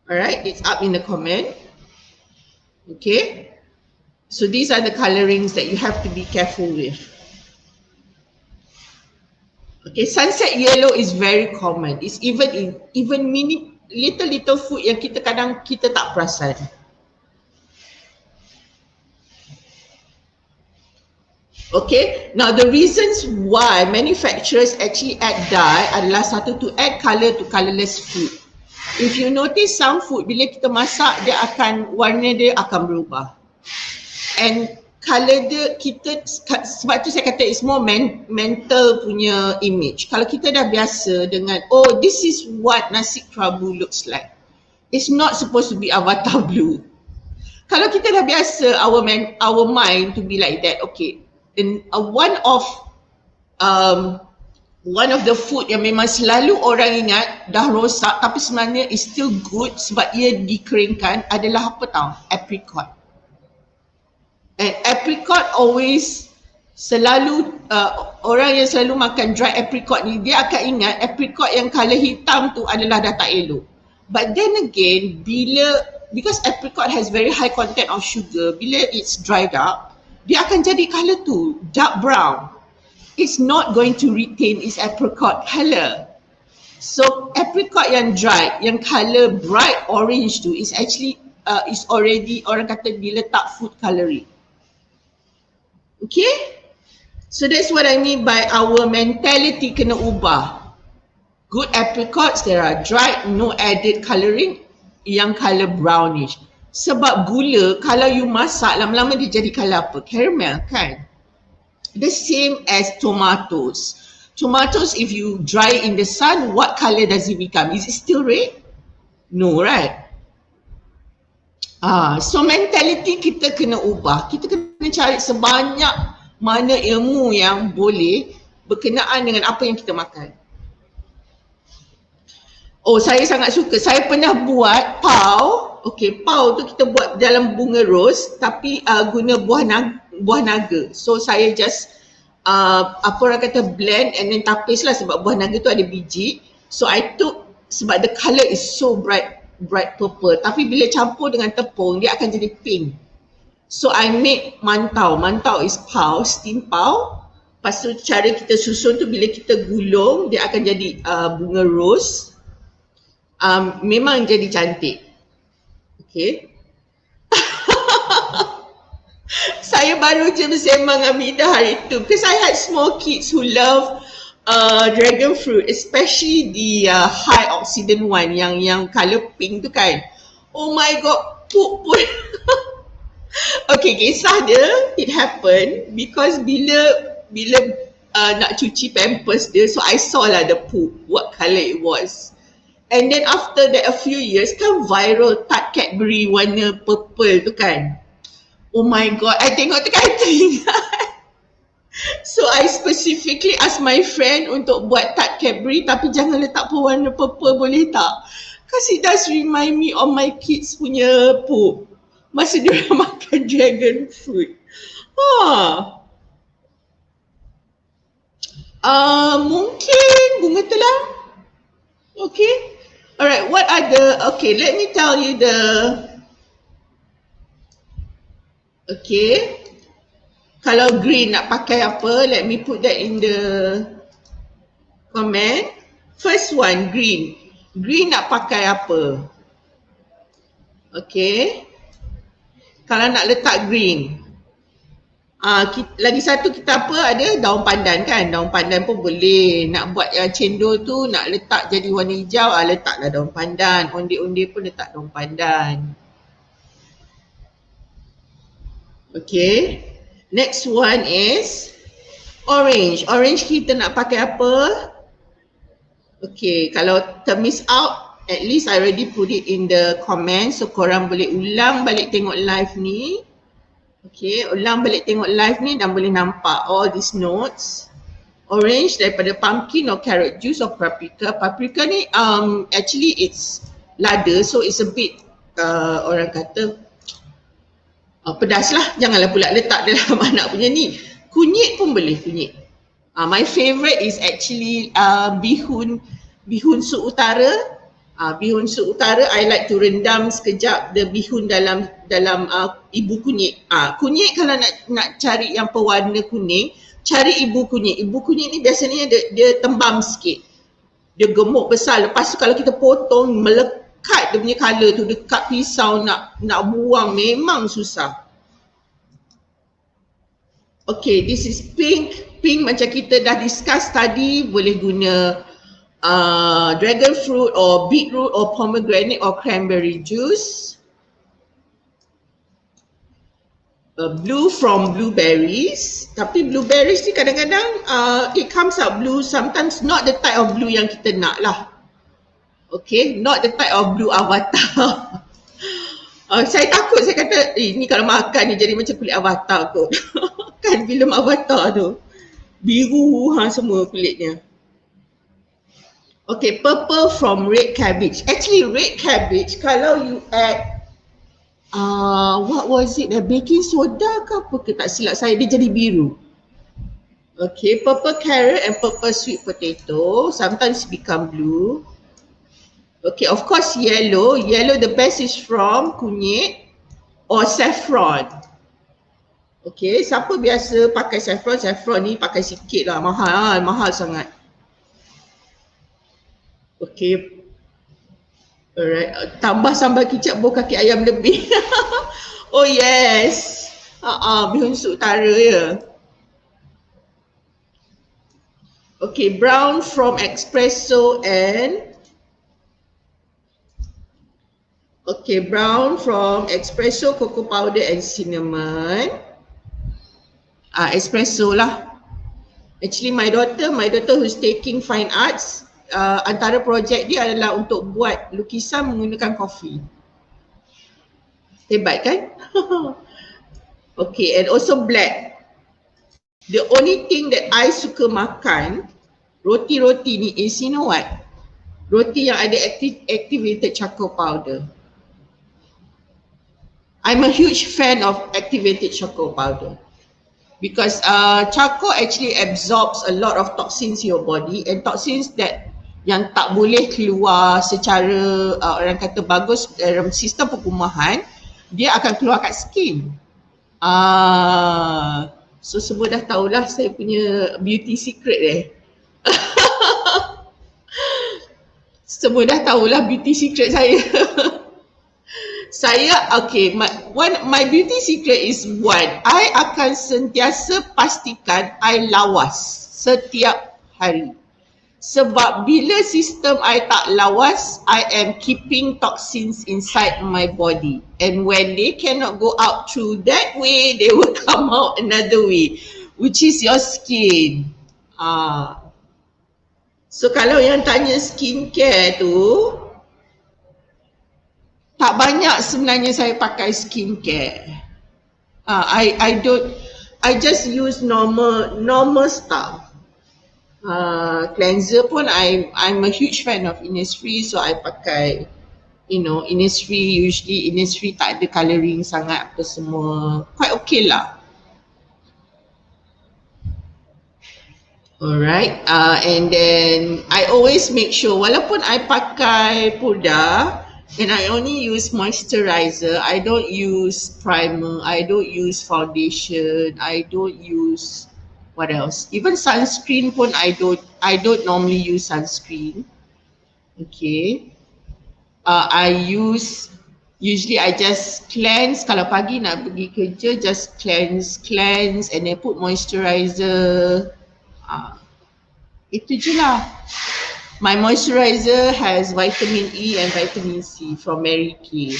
Alright, it's up in the comment. Okay, so these are the colorings that you have to be careful with. Okay, sunset yellow is very common. It's even mini little food yang kadang kita tak perasan. Okay, now the reasons why manufacturers actually add dye adalah satu, to add color to colourless food. If you notice some food, bila kita masak, warna dia akan berubah. And colour dia, sebab tu saya kata it's more mental punya image. Kalau kita dah biasa dengan, oh this is what nasi kerabu looks like, it's not supposed to be avatar blue. Kalau kita dah biasa our mind to be like that, okay. And one of the food yang memang selalu orang ingat dah rosak tapi sebenarnya is still good sebab ia dikeringkan adalah apa tahu? Apricot. And apricot always selalu, orang yang selalu makan dry apricot ni, dia akan ingat apricot yang colour hitam tu adalah dah tak elok. But then again, bila because apricot has very high content of sugar, bila it's dried up, dia akan jadi colour tu, dark brown. It's not going to retain its apricot colour. So apricot yang dried, yang colour bright orange tu is actually is already, orang kata dia letak food coloring. Okay? So that's what I mean by our mentality kena ubah. Good apricots, there are dried, no added colouring, yang colour brownish. Sebab gula, kalau you masak, lama-lama dia jadi colour apa? Caramel kan? The same as tomatoes. Tomatoes, if you dry in the sun, what colour does it become? Is it still red? No, right? So mentality kita kena ubah. Kita kena cari sebanyak mana ilmu yang boleh berkenaan dengan apa yang kita makan. Oh, saya sangat suka. Saya pernah buat pau. Okay, pau tu kita buat dalam bunga ros tapi guna buah naga. So saya just apa orang kata blend and then tapis lah sebab buah naga tu ada biji. So I took, sebab the colour is so bright purple, tapi bila campur dengan tepung dia akan jadi pink. So I make mantau. Mantau is pau, steam pau. Lepas tu cara kita susun tu bila kita gulung dia akan jadi bunga ros. Memang jadi cantik. Okay. Saya baru je bersembang dengan Mida hari tu because I had small kids who love dragon fruit, especially the high oxidant one yang colour pink tu kan. Oh my god, poop pun. Okay, kisah dia, it happened because bila nak cuci pampers dia, so I saw lah the poop, what colour it was. And then after that a few years kan viral tart Cadbury warna purple tu kan. Oh my god, I tengok tu kan teringat. So I specifically ask my friend untuk buat tart Cadbury tapi jangan letak pewarna purple, boleh tak? Because it does remind me of my kids punya poop masa dia makan dragon fruit. Mungkin bunga telang. Okay. Alright, what are the, okay, let me tell you the, okay, kalau green nak pakai apa, let me put that in the comment. First one, green. Green nak pakai apa? Okay, kalau nak letak green. Lagi satu kita apa, ada daun pandan kan, daun pandan pun boleh. Nak buat yang cendol tu nak letak jadi warna hijau, letaklah daun pandan. Onde-onde pun letak daun pandan. Okay, next one is orange. Orange kita nak pakai apa? Okay, kalau termiss out, at least I already put it in the comment, so korang boleh ulang balik tengok live ni. Okay, ulang balik tengok live ni dan boleh nampak all these notes. Orange daripada pumpkin or carrot juice or paprika. Paprika ni actually it's lada, so it's a bit orang kata pedas lah. Janganlah pula letak dalam anak punya ni. Kunyit pun boleh, kunyit. My favourite is actually bihun sup utara. Bihun sup utara, I like to rendam sekejap the bihun dalam ibu kunyit. Kunyit kalau nak cari yang pewarna kuning, cari ibu kunyit. Ibu kunyit ni biasanya dia tembam sikit. Dia gemuk besar. Lepas tu kalau kita potong, melekat dia punya colour tu dekat pisau nak buang memang susah. Okay, this is pink. Pink macam kita dah discuss tadi, boleh guna dragon fruit or beetroot or pomegranate or cranberry juice. Blue from blueberries. Tapi blueberries ni kadang-kadang it comes out blue, sometimes not the type of blue yang kita nak lah. Okay, not the type of blue avatar. Saya takut, saya kata ni kalau makan ni jadi macam kulit avatar kot. Kan filem avatar tu, biru semua kulitnya. Okay, purple from red cabbage. Actually red cabbage kalau you add what was it, baking soda ke apa ke, tak silap saya, dia jadi biru. Okay, purple carrot and purple sweet potato sometimes become blue. Okay, of course yellow. Yellow the best is from kunyit or saffron. Okay, siapa biasa pakai saffron? Saffron ni pakai sikit lah, mahal sangat. Okay, alright. Tambah sambal kicap bau kaki ayam lebih. Oh yes. Bihun sup utara ya. Okay, brown from espresso and brown from espresso, cocoa powder and cinnamon. Espresso lah. Actually my daughter who's taking fine arts, antara projek dia adalah untuk buat lukisan menggunakan kopi. Hebat kan? Okay, and also black. The only thing that I suka makan roti-roti ni is, you know what? Roti yang ada activated charcoal powder. I'm a huge fan of activated charcoal powder because charcoal actually absorbs a lot of toxins in your body, and toxins that yang tak boleh keluar secara orang kata bagus dalam sistem perkumahan, dia akan keluar kat skin. So semua dah tahulah saya punya beauty secret semua dah tahulah beauty secret saya. My beauty secret is one, I akan sentiasa pastikan I lawas setiap hari. Sebab bila sistem I tak lawas, I am keeping toxins inside my body. And when they cannot go out through that way, they will come out another way, which is your skin. So kalau yang tanya skincare tu, tak banyak sebenarnya saya pakai skincare. I just use normal stuff. Cleanser pun I'm a huge fan of Innisfree, so I pakai Innisfree. Usually Innisfree tak ada colouring sangat apa semua, quite okay lah. Alright, and then I always make sure walaupun I pakai pudar and I only use moisturizer, I don't use primer, I don't use foundation, I don't use what else? Even sunscreen pun I don't normally use sunscreen. Okay. Usually I just cleanse. Kalau pagi nak pergi kerja, just cleanse and then put moisturizer. Itu je lah. My moisturizer has vitamin E and vitamin C from Mary Kay.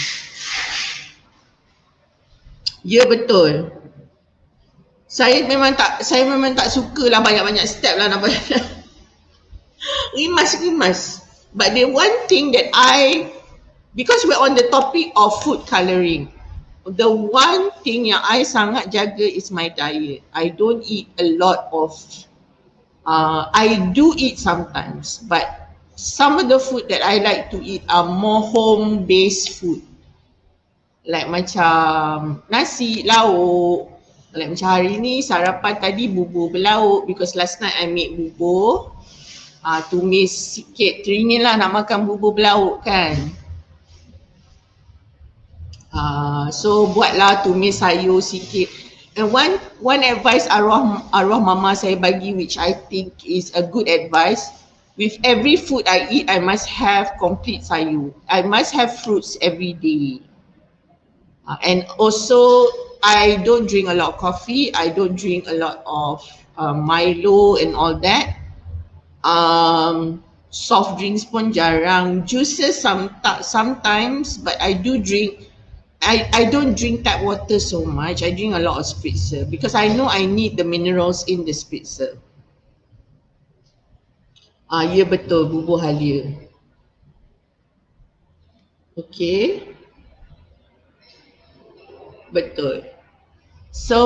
Ya, betul. Saya memang tak suka lah banyak-banyak step lah nak rimas. But the one thing that because we're on the topic of food colouring, the one thing yang I sangat jaga is my diet. I don't eat a lot of, I do eat sometimes, but some of the food that I like to eat are more home-based food. Like macam nasi, lauk. Like macam hari ni sarapan tadi bubur berlauk because last night I made bubur. Tumis sikit, teringin lah nak makan bubur berlauk kan. So buatlah tumis sayur sikit. And one advice arwah mama saya bagi, which I think is a good advice. With every food I eat, I must have complete sayur. I must have fruits every day. And also, I don't drink a lot of coffee. I don't drink a lot of Milo and all that. Soft drinks pun jarang. Juices sometimes, but I do drink. I don't drink tap water so much. I drink a lot of spritzer because I know I need the minerals in the spritzer. Ya betul, bubur halia. Okay. Betul. So,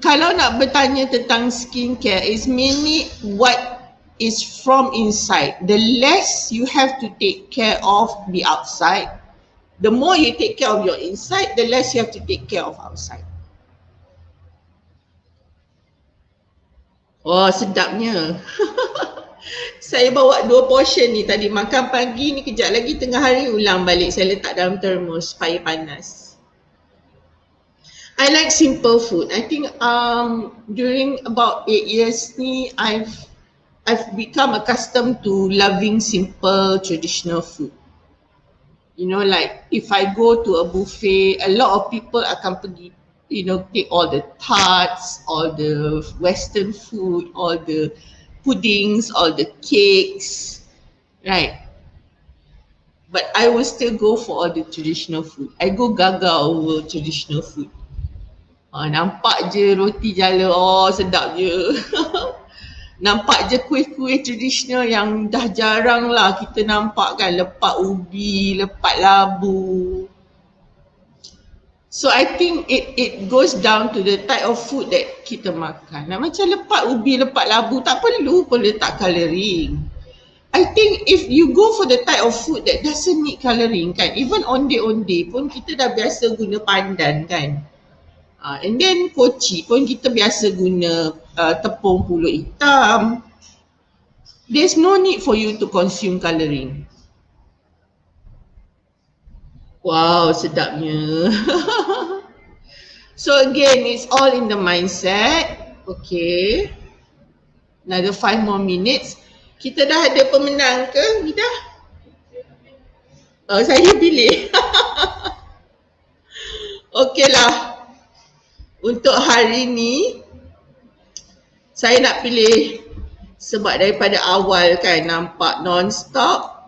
kalau nak bertanya tentang skincare, is mainly what is from inside. The less you have to take care of the outside, the more you take care of your inside, the less you have to take care of outside. Oh, sedapnya. Saya bawa 2 portion ni tadi. Makan pagi ni, kejap lagi tengah hari ulang balik. Saya letak dalam termos supaya panas. I like simple food. I think during about 8 years ni, I've become accustomed to loving simple traditional food. You know, like if I go to a buffet, a lot of people akan pergi, you know, take all the tarts, all the Western food, all the puddings, all the cakes, right? But I will still go for all the traditional food. I go gaga over traditional food. Nampak je roti jala, oh sedap je. Nampak je kuih-kuih tradisional yang dah jarang lah kita nampak kan. Lepak ubi, lepak labu. So I think it goes down to the type of food that kita makan. Macam lepak ubi, lepak labu, tak perlu pun letak colouring. I think if you go for the type of food that doesn't need colouring kan, even onde-onde pun kita dah biasa guna pandan kan. And then koci pun kita biasa guna tepung pulut hitam. There's no need for you to consume colouring. Wow, sedapnya. So again, it's all in the mindset. Okay. Another 5 more minutes. Kita dah ada pemenang ke? Dah? Oh, saya pilih. Okay lah. Untuk hari ni, saya nak pilih sebab daripada awal kan nampak non-stop.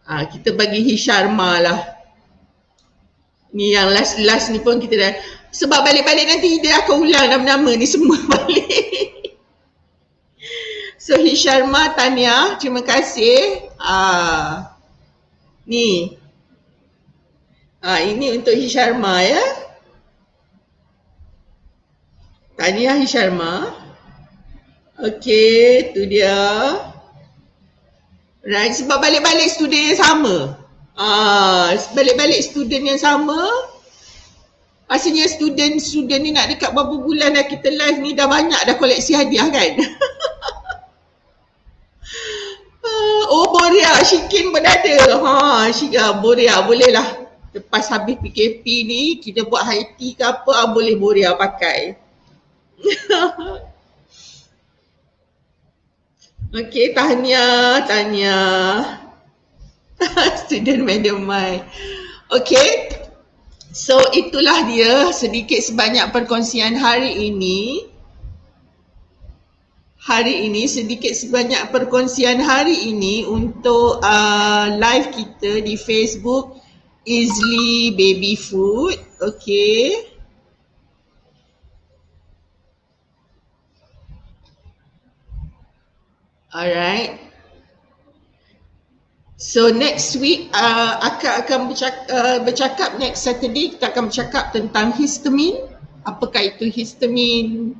Kita bagi Hisharma lah. Ni yang last ni pun kita dah, sebab balik-balik nanti dia akan ulang nama-nama ni semua balik. So Hisharma, Tania, terima kasih. Ni. Ini untuk Hisharma ya. Tania Hisharma. Okay, tu dia. Right, sebab balik-balik student yang sama. Balik-balik student yang sama. Pastinya student ni nak dekat berapa bulan dah kita live ni, dah banyak dah koleksi hadiah kan. Oh, Boria, Shikin pun ada. Boria boleh lah. Lepas habis PKP ni, kita buat high tea ke apa, boleh Boria pakai. Okay, Tanya. Student Madam Mai. Okay, so itulah dia sedikit sebanyak perkongsian hari ini. Sedikit sebanyak perkongsian hari ini untuk live kita di Facebook Easily Baby Food. Okay. Alright. So next week akan bercakap next Saturday kita akan bercakap tentang histamine. Apakah itu histamine?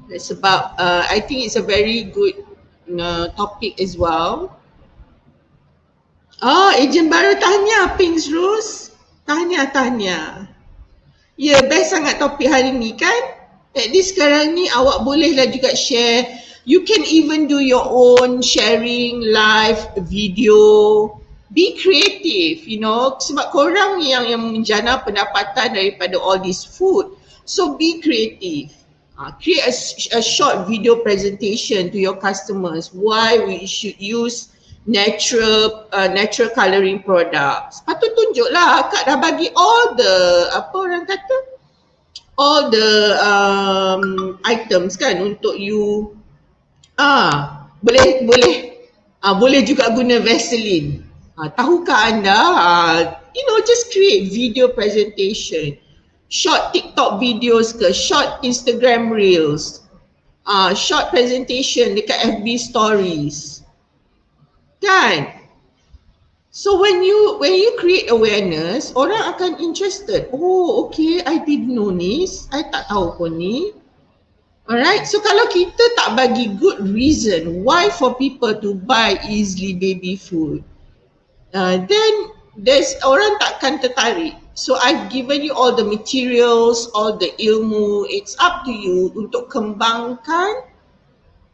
Sebab I think it's a very good topic as well. Ejen baru Tanya, Pinks Rose. Tanya. Ya, best sangat topik hari ni kan? At least sekarang ni awak bolehlah juga share. You can even do your own sharing, live, video. Be creative, you know. Sebab korang yang menjana pendapatan daripada all this food. So be creative. Create a short video presentation to your customers. Why we should use natural colouring products. Patut tunjuklah, Kak dah bagi all the, all the items kan untuk you. Boleh juga guna Vaseline. Tahukah anda, just create video presentation. Short TikTok videos ke, short Instagram reels. Short presentation dekat FB stories. Kan? So when you create awareness, orang akan interested. Oh, okay, I didn't know this. I tak tahu pun ni. Alright, so kalau kita tak bagi good reason why for people to buy Easily Baby Food, then orang takkan tertarik. So I've given you all the materials, all the ilmu. It's up to you untuk kembangkan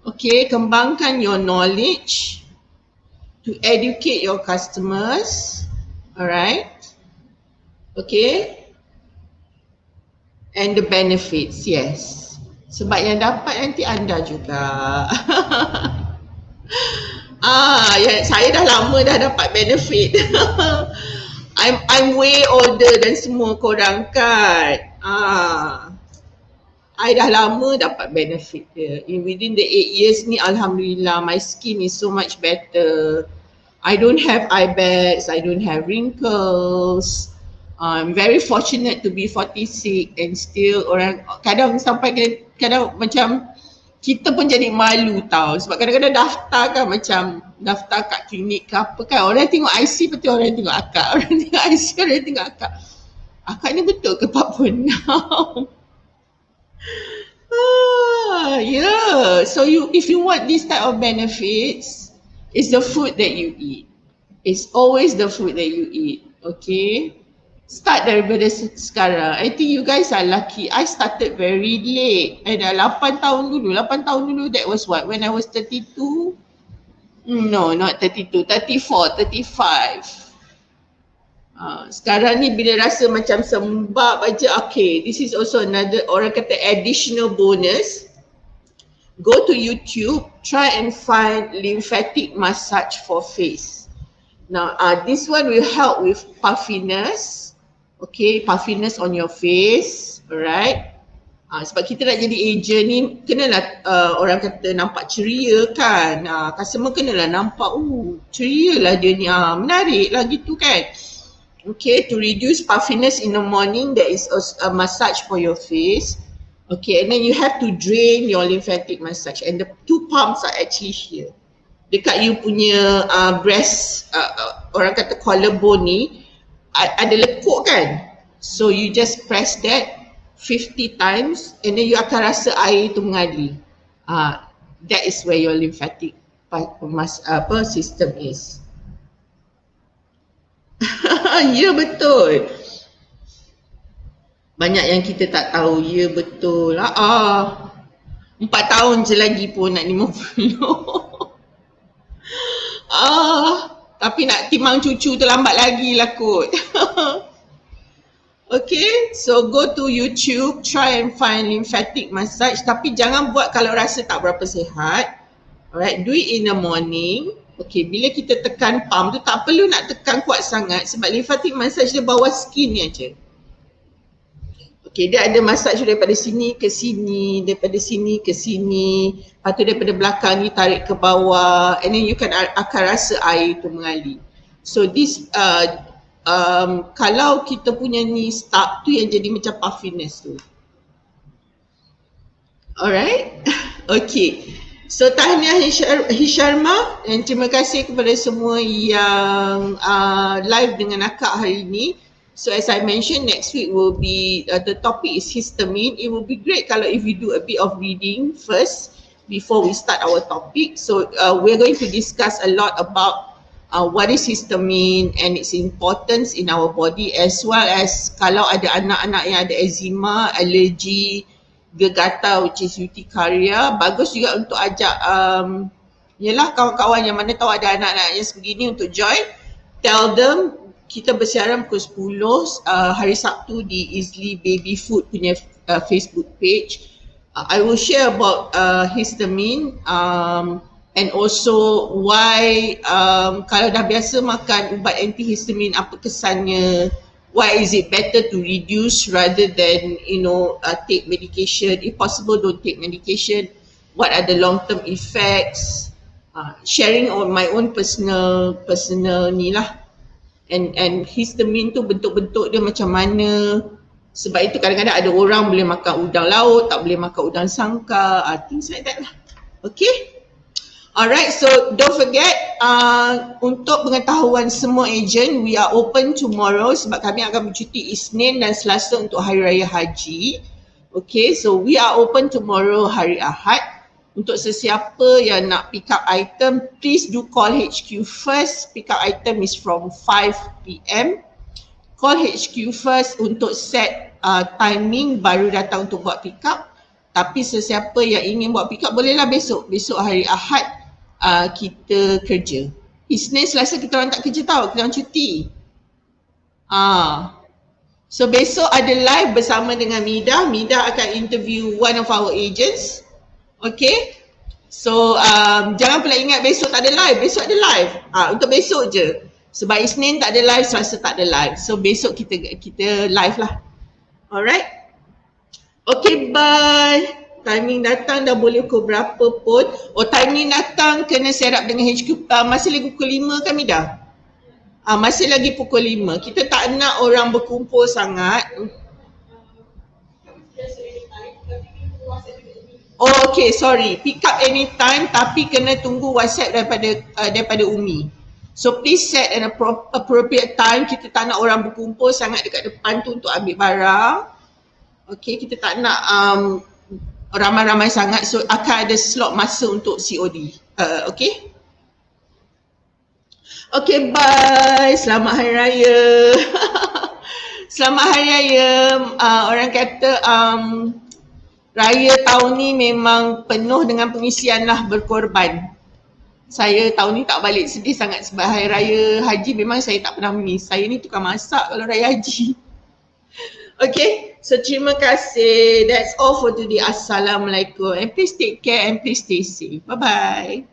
Okay, kembangkan your knowledge to educate your customers. Alright. Okay. And the benefits, yes. Sebab yang dapat nanti anda juga. Ya, saya dah lama dah dapat benefit. I'm way older than semua korang kan. I dah lama dapat benefit dia. Within the 8 years ni, Alhamdulillah, my skin is so much better. I don't have eye bags, I don't have wrinkles. I'm very fortunate to be 46 and still orang kadang sampai kadang macam kita pun jadi malu tau. Sebab kadang-kadang daftar kan macam daftar kat klinik ke apa kan. Orang tengok IC betul orang tengok akak. Orang tengok IC orang tengok akak. Akak ni betul ke 46? Yeah. So if you want this type of benefits, it's the food that you eat. It's always the food that you eat. Okay. Start daripada sekarang. I think you guys are lucky. I started very late. I dah 8 tahun dulu. 8 tahun dulu, that was what? When I was 32? No, not 32. 34, 35. Sekarang ni bila rasa macam sembab aja, okay. This is also another, orang kata additional bonus. Go to YouTube, try and find lymphatic massage for face. Now, this one will help with puffiness. Okay, puffiness on your face, alright. Sebab kita nak jadi agent ni, kenalah orang kata nampak ceria kan. Customer kenalah nampak, ceria lah dia ni, menarik lah gitu kan. Okay, to reduce puffiness in the morning, there is a massage for your face. Okay, and then you have to drain your lymphatic massage, and the 2 pumps are actually here. Dekat you punya breast, orang kata collarbone ni, ada lekuk kan. So you just press that 50 times and then you akan rasa air tu mengalir. That is where your lymphatic system is. Ya betul. Banyak yang kita tak tahu. Ya betul. 4 tahun je lagi pun nak 50. Tapi nak timang cucu terlambat lagi lah kot. Okay, so go to YouTube, try and find lymphatic massage. Tapi jangan buat kalau rasa tak berapa sihat. Alright, do it in the morning. Okay, bila kita tekan pump tu tak perlu nak tekan kuat sangat sebab lymphatic massage dia bawah skin ni aja. Okay, dia ada massage daripada sini ke sini, daripada sini ke sini. Lepas tu daripada belakang ni tarik ke bawah. And then you akan rasa air tu mengalir. So this, kalau kita punya ni stuck tu yang jadi macam puffiness tu. Alright? Okay. So tahniah Hisharma dan terima kasih kepada semua yang live dengan akak hari ini. So as I mentioned, next week will be, the topic is histamine. It will be great kalau if we do a bit of reading first before we start our topic. So we're going to discuss a lot about what is histamine and its importance in our body, as well as kalau ada anak-anak yang ada eczema, alergi, gergatal which is urticaria, bagus juga untuk ajak yalah kawan-kawan yang mana tahu ada anak-anak yang sebegini untuk join. Tell them kita bersiaran pukul 10 hari Sabtu di Easily Baby Food punya Facebook page. I will share about histamine and also why kalau dah biasa makan ubat antihistamine apa kesannya, why is it better to reduce rather than take medication. If possible, don't take medication. What are the long-term effects? Sharing on my own personal ni lah. And histamine tu bentuk-bentuk dia macam mana. Sebab itu kadang-kadang ada orang boleh makan udang laut, tak boleh makan udang sangkar, things like that lah. Okay? Alright, so don't forget untuk pengetahuan semua ejen, we are open tomorrow sebab kami akan bercuti Isnin dan Selasa untuk Hari Raya Haji. Okay, so we are open tomorrow hari Ahad. Untuk sesiapa yang nak pick up item, please do call HQ first. Pick up item is from 5 PM. Call HQ first untuk set timing baru datang untuk buat pick up. Tapi sesiapa yang ingin buat pick up bolehlah besok. Besok hari Ahad kita kerja. Isnin, Selasa kita orang tak kerja tau, kita orang cuti. So besok ada live bersama dengan Mida. Mida akan interview one of our agents. Okay. So jangan pula ingat besok tak ada live. Besok ada live. Untuk besok je. Sebab Isnin tak ada live, Selasa tak ada live. So besok kita live lah. Alright. Okay, bye. Timing datang dah boleh pukul berapa pun. Oh, timing datang kena serap dengan HQ. Masih lagi pukul 5 kan Mida? Masih lagi pukul 5. Kita tak nak orang berkumpul sangat. Oh, okay, sorry. Pick up anytime tapi kena tunggu WhatsApp daripada Umi. So please set an appropriate time. Kita tak nak orang berkumpul sangat dekat depan tu untuk ambil barang. Okay, kita tak nak ramai-ramai sangat. So akan ada slot masa untuk COD. Okay. Okay, bye. Selamat Hari Raya. Selamat Hari Raya. Orang kata Raya tahun ni memang penuh dengan pengisian lah, berkorban. Saya tahun ni tak balik, sedih sangat sebab Hari Raya Haji memang saya tak pernah miss. Saya ni tukang masak kalau Raya Haji. Okay, so terima kasih. That's all for today. Assalamualaikum. And please take care and please stay safe. Bye-bye.